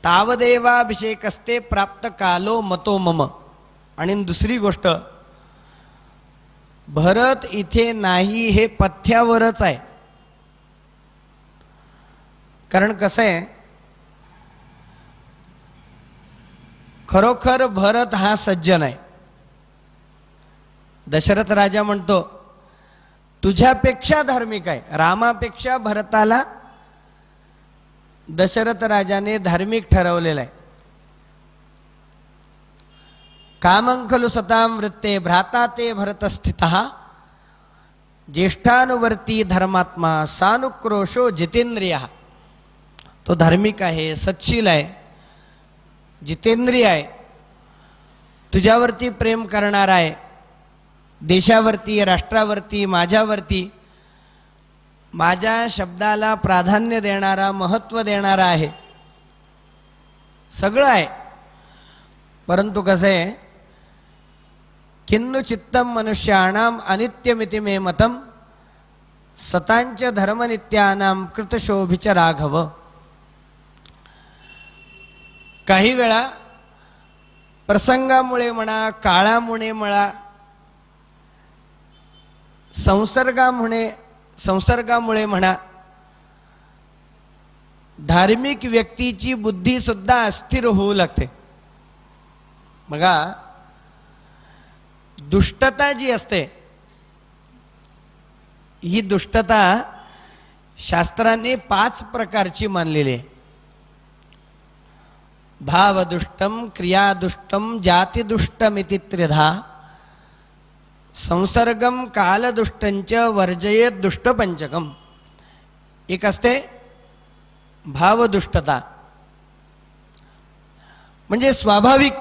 तावदेवाभिषेकस्ते प्राप्त कालो मतो मम. आणि दुसरी गोष्ट, भरत इथे नाही हे पथ्यावरच आहे. कारण कसं आहे, खरोखर भरत हा सज्जन आहे. दशरथ राजा म्हणतो तुझ्यापेक्षा धार्मिक आहे. रामापेक्षा भरताला दशरथ राजाने धार्मिक ठरवलेला आहे. कामं खलु सतां वृत्ते भ्राता ते भरत स्थितः, ज्येष्ठानुवर्ती धर्मात्मा सानुक्रोशो जितेंद्रियः. तो धार्मिक आहे, सत्शील आहे, जितेंद्रिय आहे, तुझ्यावरती प्रेम करणारा आहे, देशावरती, राष्ट्रावरती, माझ्यावरती माझ्या शब्दाला प्राधान्य देणारा, महत्त्व देणारा आहे, सगळं आहे. परंतु कसं आहे, किन्नु चित्तम मनुष्याणाम अनित्यमिति मे मतम, सतांच धर्मनित्यानाम कृतशोभिच राघव. काही वेळा प्रसंगामुळे म्हणा, काळामुळे म्हणा, संसर्गामुळे म्हणा, धार्मिक व्यक्तीची बुद्धी सुद्धा अस्थिर होऊ लागते. बघा, दुष्टता जी असते, ही दुष्टता शास्त्राने 5 प्रकारची मानलेली आहे. भावदुष्टम, क्रियादुष्टम, जातिदुष्टमिति त्रिधा, संसर्गम कालदुष्टंच वर्जयेत दुष्टपंचकम. एक असते भावदुष्टता, म्हणजे स्वाभाविक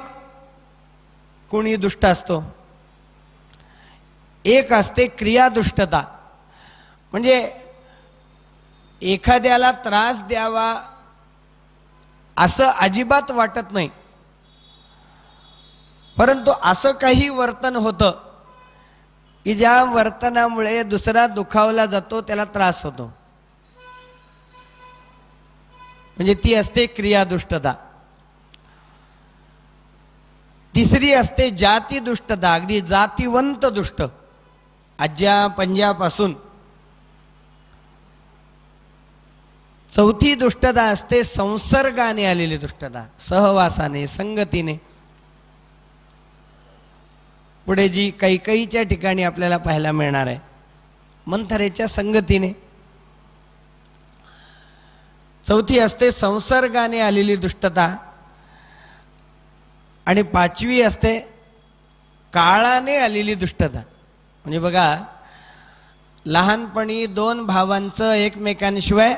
कोणी दुष्ट असतो. एक असते क्रियादुष्टता, म्हणजे एखाद्याला त्रास द्यावा असं अजिबात वाटत नाही, परंतु असं काही वर्तन होतं की ज्या वर्तनामुळे दुसरा दुखावला जातो, त्याला त्रास होतो, म्हणजे ती असते क्रियादुष्टता. तिसरी असते जाती दुष्टता, अगदी जातीवंत दुष्ट, आज्या पंजापासून. चौथी दुष्टता असते संसर्गाने आलेली दुष्टता, सहवासाने, संगतीने. पुढे जी कैकेयीच्या ठिकाणी आपल्याला पाहायला मिळणार आहे, मंथरेच्या संगतीने. चौथी असते संसर्गाने आलेली दुष्टता, आणि 5वी असते काळाने आलेली दुष्टता. म्हणजे बघा, लहानपणी 2 भावांचं एकमेकांशिवाय,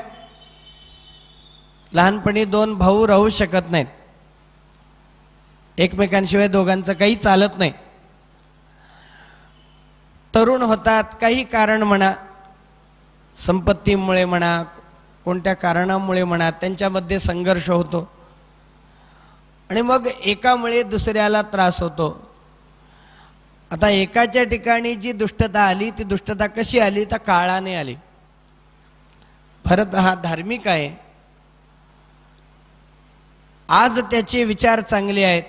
लहानपणी 2 भाऊ राहू शकत नाहीत, एकमेकांशिवाय दोघांचं काही चालत नाही. तरुण होतात, काही कारण म्हणा, संपत्तीमुळे म्हणा, कोणत्या कारणामुळे म्हणा, त्यांच्यामध्ये संघर्ष होतो, आणि मग एकामुळे दुसऱ्याला त्रास होतो. आता एकाच्या ठिकाणी जी दुष्टता आली, ती दुष्टता कशी आली, तर काळाने आली. भरत हा धार्मिक आहे, आज त्याचे विचार चांगले आहेत,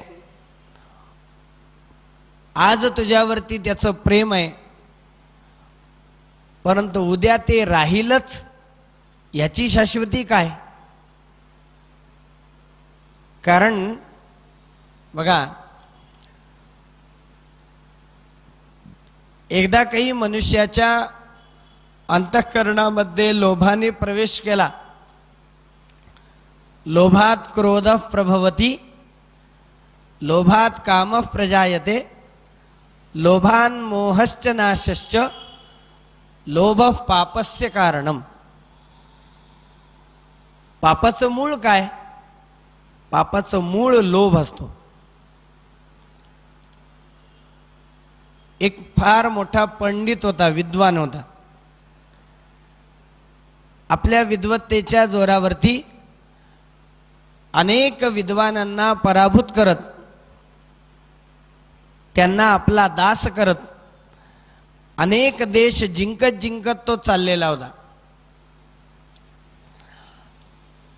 आज तुझ्यावरती त्याचं प्रेम आहे, परंतु उद्या ते राहीलच याची शाश्वती काय? कारण बघा, एकदा काही मनुष्याच्या अंतःकरणामध्ये लोभाने प्रवेश केला, लोभात क्रोध प्रभवती, लोभात काम प्रजायते, लोभान मोहश्च नाशश्च, लोभ पापस्य कारणम. पापाचं मूळ काय? पापाचं मूळ लोभ असतो. एक फार मोठा पंडित होता, विद्वान होता. आपल्या विद्वत्तेच्या जोरावरती अनेक विद्वानांना पराभूत करत, त्यांना आपला दास करत, अनेक देश जिंकत जिंकत तो चाललेला होता.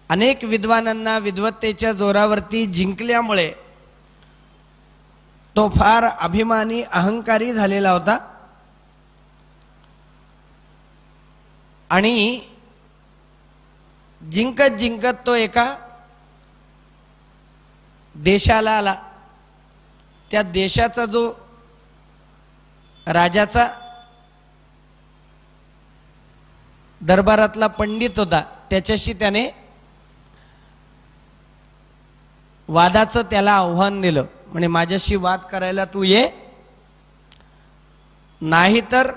अनेक विद्वानांना विद्वत्तेच्या जोरावरती जिंकल्यामुळे तो फार अभिमानी, अहंकारी झालेला होता. आणि जिंकत जिंकत तो एका देशाला आला. त्या देशाचा जो राजाचा दरबारातला पंडित होता, त्याच्याशी त्याने वादाचं त्याला आव्हान दिलं. म्हणजे माझ्याशी वाद करायला तू ये, नाहीतर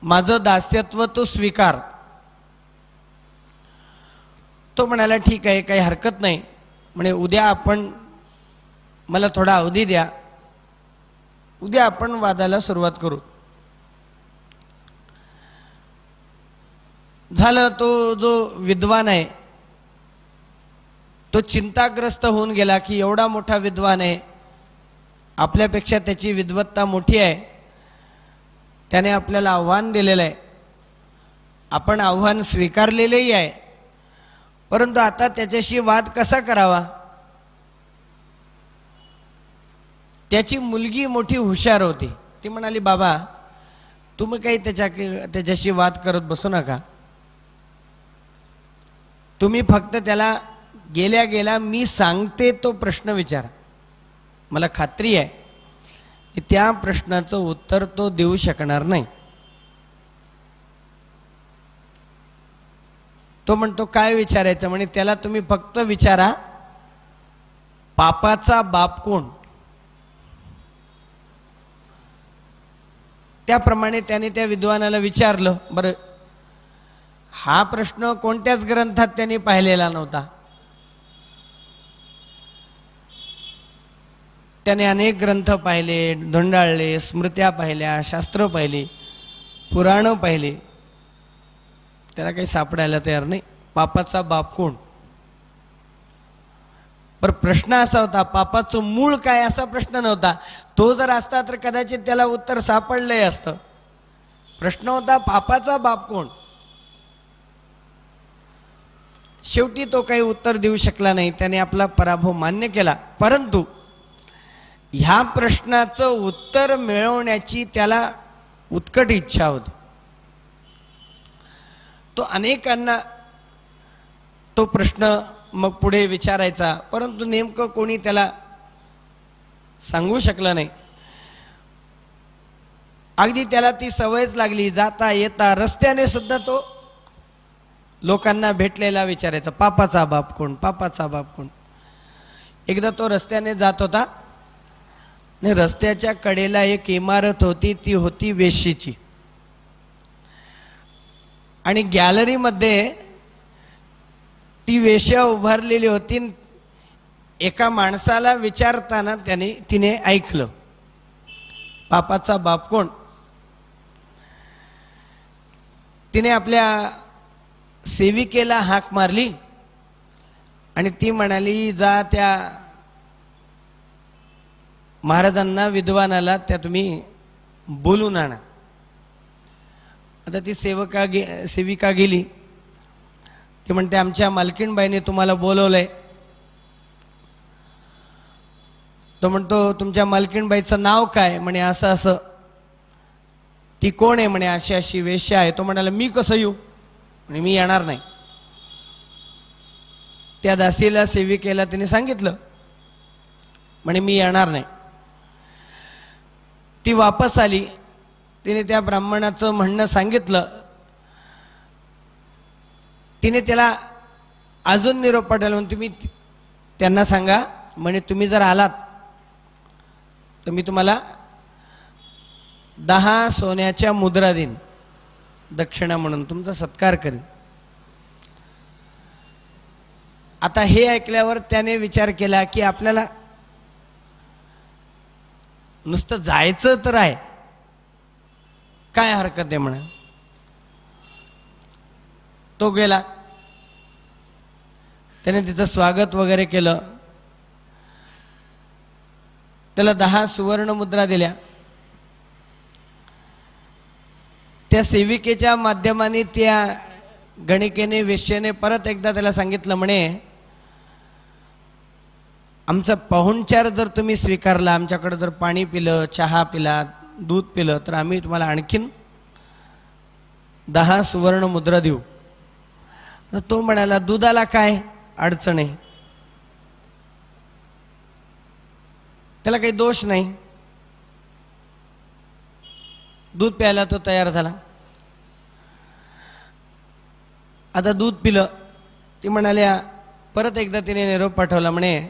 माझं दास्यत्व तू स्वीकार. तो म्हणाला ठीक आहे, काही हरकत नाही. म्हणे उद्या आपण, मला थोडा अवधी द्या, उद्या आपण वादाला सुरुवात करू. झालं. तो जो विद्वान आहे तो चिंताग्रस्त होऊन गेला की एवढा मोठा विद्वान आहे, आपल्यापेक्षा त्याची विद्वत्ता मोठी आहे, त्याने आपल्याला आव्हान दिलेलं आहे, आपण आव्हान स्वीकारलेलेही आहे, परंतु आता त्याच्याशी वाद कसा करावा? त्याची मुलगी मोठी हुशार होती. ती म्हणाली, बाबा तुम्ही काही त्याच्याशी वाद करत बसू नका, तुम्ही फक्त त्याला गेल्या गेल्या मी सांगते तो प्रश्न विचारा, मला खात्री आहे की त्या प्रश्नाचं उत्तर तो देऊ शकणार नाही. तो म्हणतो काय विचारायचं? म्हणे त्याला तुम्ही फक्त विचारा पापाचा बाप कोण. त्याप्रमाणे त्याने त्या विद्वानाला विचारलं. बरं, हा प्रश्न कोणत्याच ग्रंथात त्यांनी पाहिलेला नव्हता. त्याने अनेक ग्रंथ पाहिले, धुंडाळले, स्मृत्या पाहिल्या, शास्त्र पाहिली, पुराण पाहिली, त्याला काही सापडायला तयार नाही. पापाचा बाप कोण? पर प्रश्न असा होता, पापाचं मूळ काय असा प्रश्न नव्हता. तो जर असता तर कदाचित त्याला उत्तर सापडलंय असतं. प्रश्न होता पापाचा बाप कोण. शेवटी तो काही उत्तर देऊ शकला नाही. त्याने आपला पराभव मान्य केला. परंतु ह्या प्रश्नाचं उत्तर मिळवण्याची त्याला उत्कट इच्छा होती. तो अनेकांना तो प्रश्न मग पुढे विचारायचा, परंतु नेमकं कोणी त्याला सांगू शकलं नाही. अगदी त्याला ती सवयच लागली. जाता येता रस्त्याने सुद्धा तो लोकांना भेटलेला विचारायचा, पापाचा बाप कोण, पापाचा बाप कोण. एकदा तो रस्त्याने जात होता आणि रस्त्याच्या कडेला एक इमारत होती, ती होती वेश्येची. आणि गॅलरीमध्ये ती वेश्या उभारलेली होती. एका माणसाला विचारताना तिने ऐकलं, पापाचा बाप कोण. तिने आपल्या सेविकेला हाक मारली आणि ती म्हणाली, जा त्या महाराजांना, विद्वानाला त्या तुम्ही बोलून आणा. आता ती सेविका गेली. ती म्हणते, आमच्या मालकीणबाईने तुम्हाला बोलवलंय. तो म्हणतो, तुमच्या मालकीणबाईचं नाव काय? म्हणे असं असं. ती कोण आहे? म्हणे अशी अशी वेश्या आहे. तो म्हणाला, मी कसं येऊ? म्हणे मी येणार नाही. त्या दासीला, सेविकेला तिने सांगितलं, म्हणे मी येणार नाही. ती वापस आली. तिने त्या ब्राह्मणाचं म्हणणं सांगितलं. तिने त्याला अजून निरोप पाठवला. म्हणून तुम्ही त्यांना सांगा, म्हणे तुम्ही जर आलात तर मी तुम्हाला 10 सोन्याच्या मुद्रा देईन, दक्षिणा म्हणून तुमचा सत्कार करेन. आता हे ऐकल्यावर त्याने विचार केला की आपल्याला नुसतं जायचं तर आहे, काय हरकत आहे म्हणा. तो गेला. त्याने तिचं स्वागत वगैरे केलं. त्याला 10 सुवर्ण मुद्रा दिल्या. त्या सेविकेच्या माध्यमाने त्या गणिकेने, वेश्येने परत एकदा त्याला सांगितलं, म्हणे आमचा पाहुणचार जर तुम्ही स्वीकारला, आमच्याकडे जर पाणी पिलं, चहा पिला, दूध पिलं, तर आम्ही तुम्हाला आणखीन 10 सुवर्ण मुद्रा देऊ. तर तो म्हणाला, दुधाला काय अडचण आहे, त्याला काही दोष नाही. दूध प्यायला तो तयार झाला. आता दूध पिलं. ती म्हणाल्या, परत एकदा तिने निरोप पाठवला, म्हणे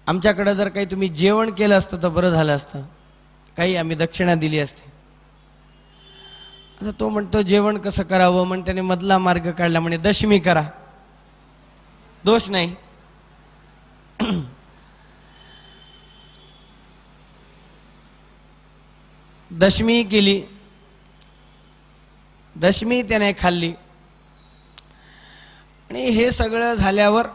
आमच्याकडे जर काही तुम्ही जेवण केलं असतं तर बरं झालं असतं, काही आम्ही दक्षिणा दिली असती. आता तो म्हणतो, जेवण कसं करावं? म्हणून त्याने मधला मार्ग काढला. म्हणे दशमी करा, दोष नाही. दशमी केली. दशमी त्याने खाल्ली. आणि हे सगळं झाल्यावर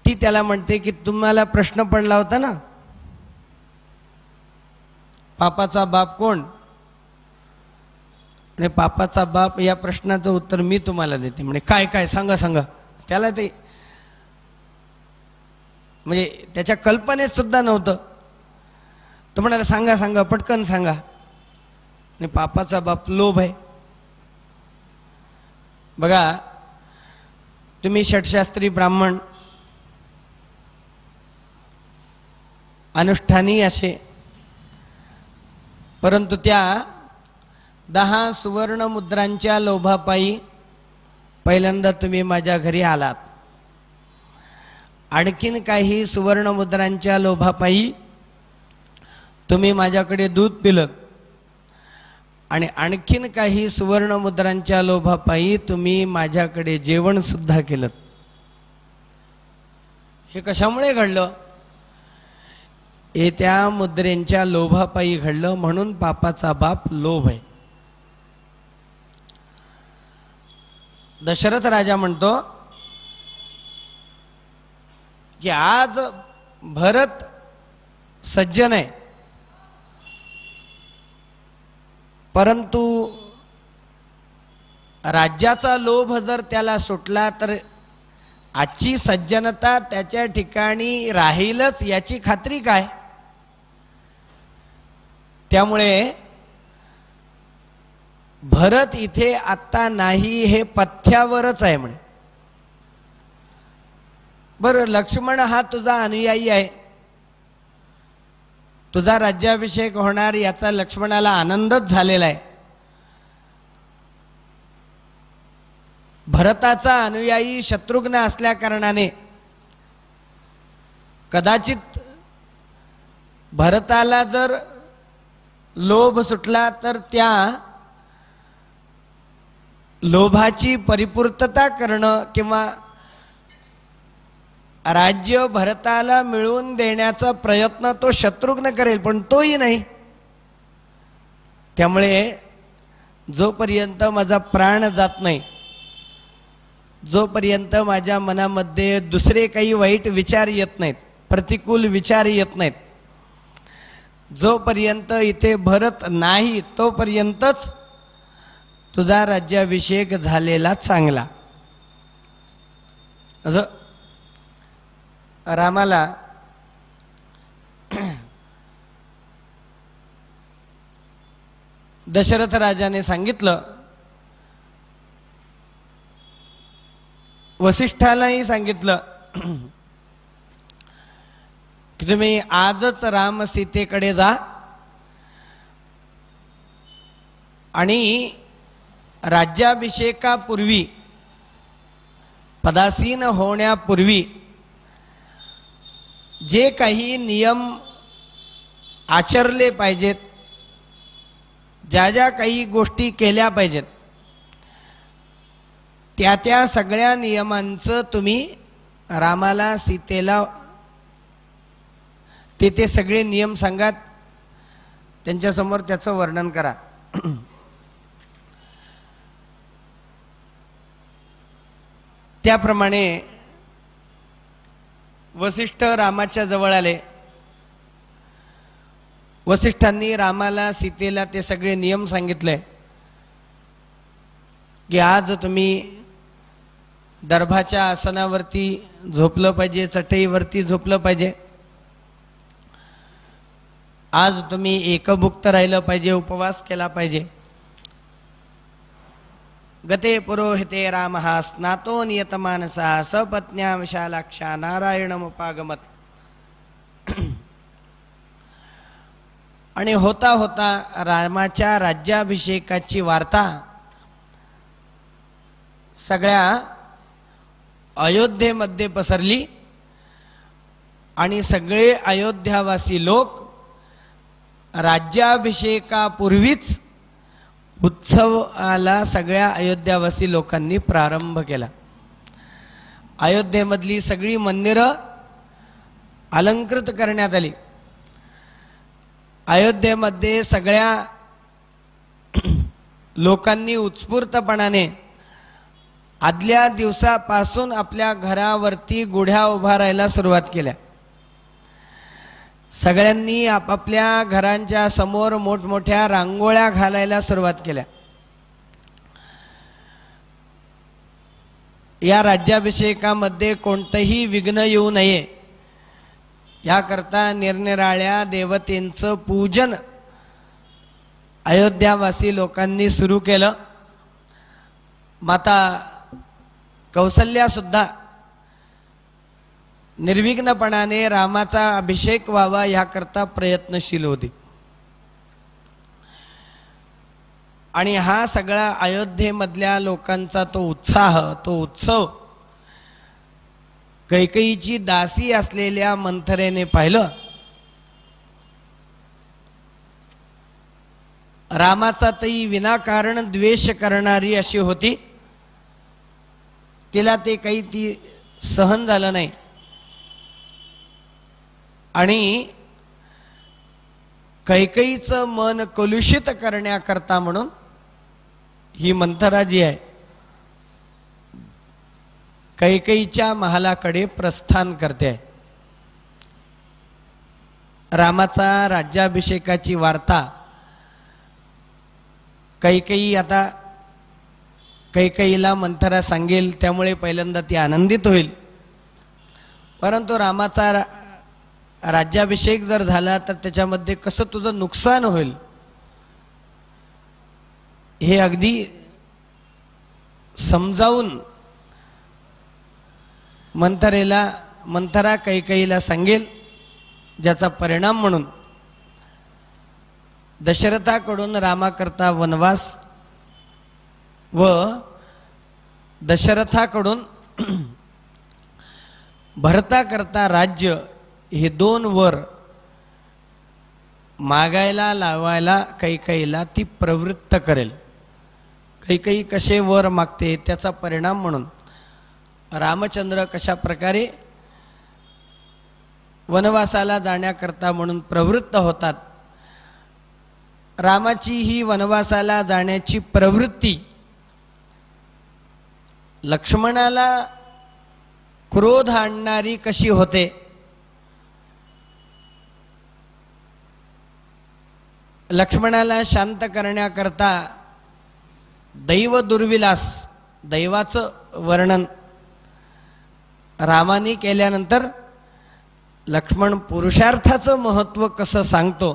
ती त्याला म्हणते की तुम्हाला प्रश्न पडला होता ना, पापाचा बाप कोण. आणि पापाचा बाप या प्रश्नाचं उत्तर मी तुम्हाला देते. म्हणजे काय काय सांगा सांगा. त्याला ते म्हणजे त्याच्या कल्पनेत सुद्धा नव्हतं. तो म्हणाला, सांगा सांगा, पटकन सांगा. आणि पापाचा बाप लोभ आहे. बघा, तुम्ही षटशास्त्री ब्राह्मण, अनुष्ठानी असे, परंतु त्या 10 सुवर्ण मुद्रांच्या लोभापायी पहिल्यांदा तुम्ही माझ्या घरी आलात. आणखीन काही सुवर्ण मुद्रांच्या लोभापायी तुम्ही माझ्याकडे दूध पिलत आणि आणखीन काही सुवर्ण मुद्रांच्या लोभापायी तुम्ही माझ्याकडे जेवण सुद्धा केलं. हे कशामुळे घडलं? हे त्या मुद्रेंच्या लोभापायी घडलं. म्हणून पापाचा बाप लोभ आहे. दशरथ राजा म्हणतो की आज भरत सज्जन आहे, परंतु राज्याचा लोभ जर त्याला सुटला तर आजची सज्जनता त्याच्या ठिकाणी राहीलच याची खात्री काय? त्यामुळे भरत इथे आत्ता नाही हे पथ्यावरच आहे म्हणे. बरं, लक्ष्मण हा तुझा अनुयायी आहे, तुझा राज्याभिषेक होणार याचा लक्ष्मणाला आनंदच झालेला आहे. भरताचा अनुयायी शत्रुघ्न असल्या कारणाने कदाचित भरताला जर लोभ सुटला तर त्या लोभाची परिपूर्तता करणं किंवा राज्य भरताला मिळवून देण्याचा प्रयत्न तो शत्रुघ्न करेल, पण तोही नाही. त्यामुळे जोपर्यंत माझा प्राण जात नाही, जोपर्यंत माझ्या मनामध्ये दुसरे काही वाईट विचार येत नाहीत, प्रतिकूल विचार येत नाहीत, जोपर्यंत इथे भरत नाही तोपर्यंतच तुझा राज्याभिषेक झालेला चांगला. असं रामाला दशरथ राजाने सांगितलं, वसिष्ठालाही सांगितलं की तुम्ही आजच राम सीतेकडे जा आणि राज्याभिषेकापूर्वी, पदासीन होण्यापूर्वी जे काही नियम आचरले पाहिजेत, ज्या ज्या काही गोष्टी केल्या पाहिजेत, त्या त्या सगळ्या नियमांचं तुम्ही रामाला, सीतेला ते सगळे नियम सांगा, त्यांच्यासमोर त्याचं वर्णन करा. त्याप्रमाणे वसिष्ठ रामाच्या जवळ आले. वसिष्ठांनी रामाला, सीतेला ते सगळे नियम सांगितले की आज तुम्ही दर्भाच्या आसनावरती झोपलं पाहिजे, चटईवरती झोपलं पाहिजे, आज तुम्ही एकभुक्त राहिलं पाहिजे, उपवास केला पाहिजे. गते पुरोहिते रामः स्नातो नियतमानसः सपत्न्या विशालाक्षा नारायणमुपागमत. आणि होता होता रामाच्या राज्याभिषेकाची वार्ता सगळ्या अयोध्येमध्ये पसरली आणि सगळे अयोध्यावासी लोक राज्याभिषेकापूर्वीच उत्सवाला सगळ्या अयोध्यावासी लोकांनी प्रारंभ केला. अयोध्येमधली सगळी मंदिरं अलंकृत करण्यात आली. अयोध्येमध्ये सगळ्या लोकांनी उत्स्फूर्तपणाने आदल्या दिवसापासून आपल्या घरावरती गुढ्या उभारायला सुरुवात केल्या. सगळ्यांनी आपापल्या घरांच्या समोर मोठमोठ्या रांगोळ्या घालायला सुरुवात केल्या. या राज्याभिषेकामध्ये कोणतंही विघ्न येऊ नये याकरता निरनिराळ्या देवतेंचं पूजन अयोध्यावासी लोकांनी सुरू केलं. माता कौसल्या सुद्धा निर्विघ्नपणाने रामाचा अभिषेक व्हावा याकरता प्रयत्नशील होते. आणि हा सगळा अयोध्येमधल्या लोकांचा तो उत्साह, तो उत्सव कैकेयीची दासी असलेल्या मंथरेने पाहिलं. रामाचा तई विनाकारण द्वेष करणारी अशी होती. तिला ते काही ती सहन झालं नाही. आणि कैकेयीचं मन कलुषित करण्याकरता म्हणून ही मंथरा जी आहे कैकेयीच्या महालाकडे प्रस्थान करते आहे. रामाचा राज्याभिषेकाची वार्ता कैकेयी आता कैकेयीला मंथरा सांगेल, त्यामुळे पहिल्यांदा ती आनंदित होईल. परंतु रामाचा राज्याभिषेक जर झाला तर त्याच्यामध्ये कसं तुझं नुकसान होईल हे अगदी समजावून मंथरा कैकेयीला सांगेल, ज्याचा परिणाम म्हणून दशरथाकडून रामाकरता वनवास व दशरथाकडून भरताकरता राज्य हे दोन वर मागायला लावायला कैकेयीला ती प्रवृत्त करेल. कैकेयी कसे वर मागते त्याचा परिणाम म्हणून रामचंद्र कशा प्रकारे वनवासाला जाण्याकरता म्हणून प्रवृत्त होतात. रामाची ही वनवासाला जाण्याची प्रवृत्ती लक्ष्मणाला क्रोध आणणारी कशी होते. लक्ष्मणाला शांत करण्याकरता दैव दुर्विलास, दैवाचं वर्णन रामाने केल्यानंतर लक्ष्मण पुरुषार्थाचं महत्त्व कसं सांगतो,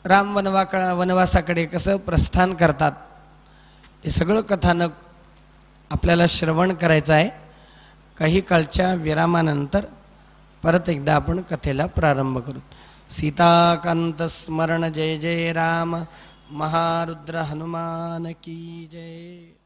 राम वनवासाकडे कसं प्रस्थान करतात, हे सगळं कथानक आपल्याला श्रवण करायचं आहे. काही काळच्या विरामानंतर परत एकदा आपण कथेला प्रारंभ करू. सीताकांत स्मरण जय जय राम. महारुद्र हनुमान की जय.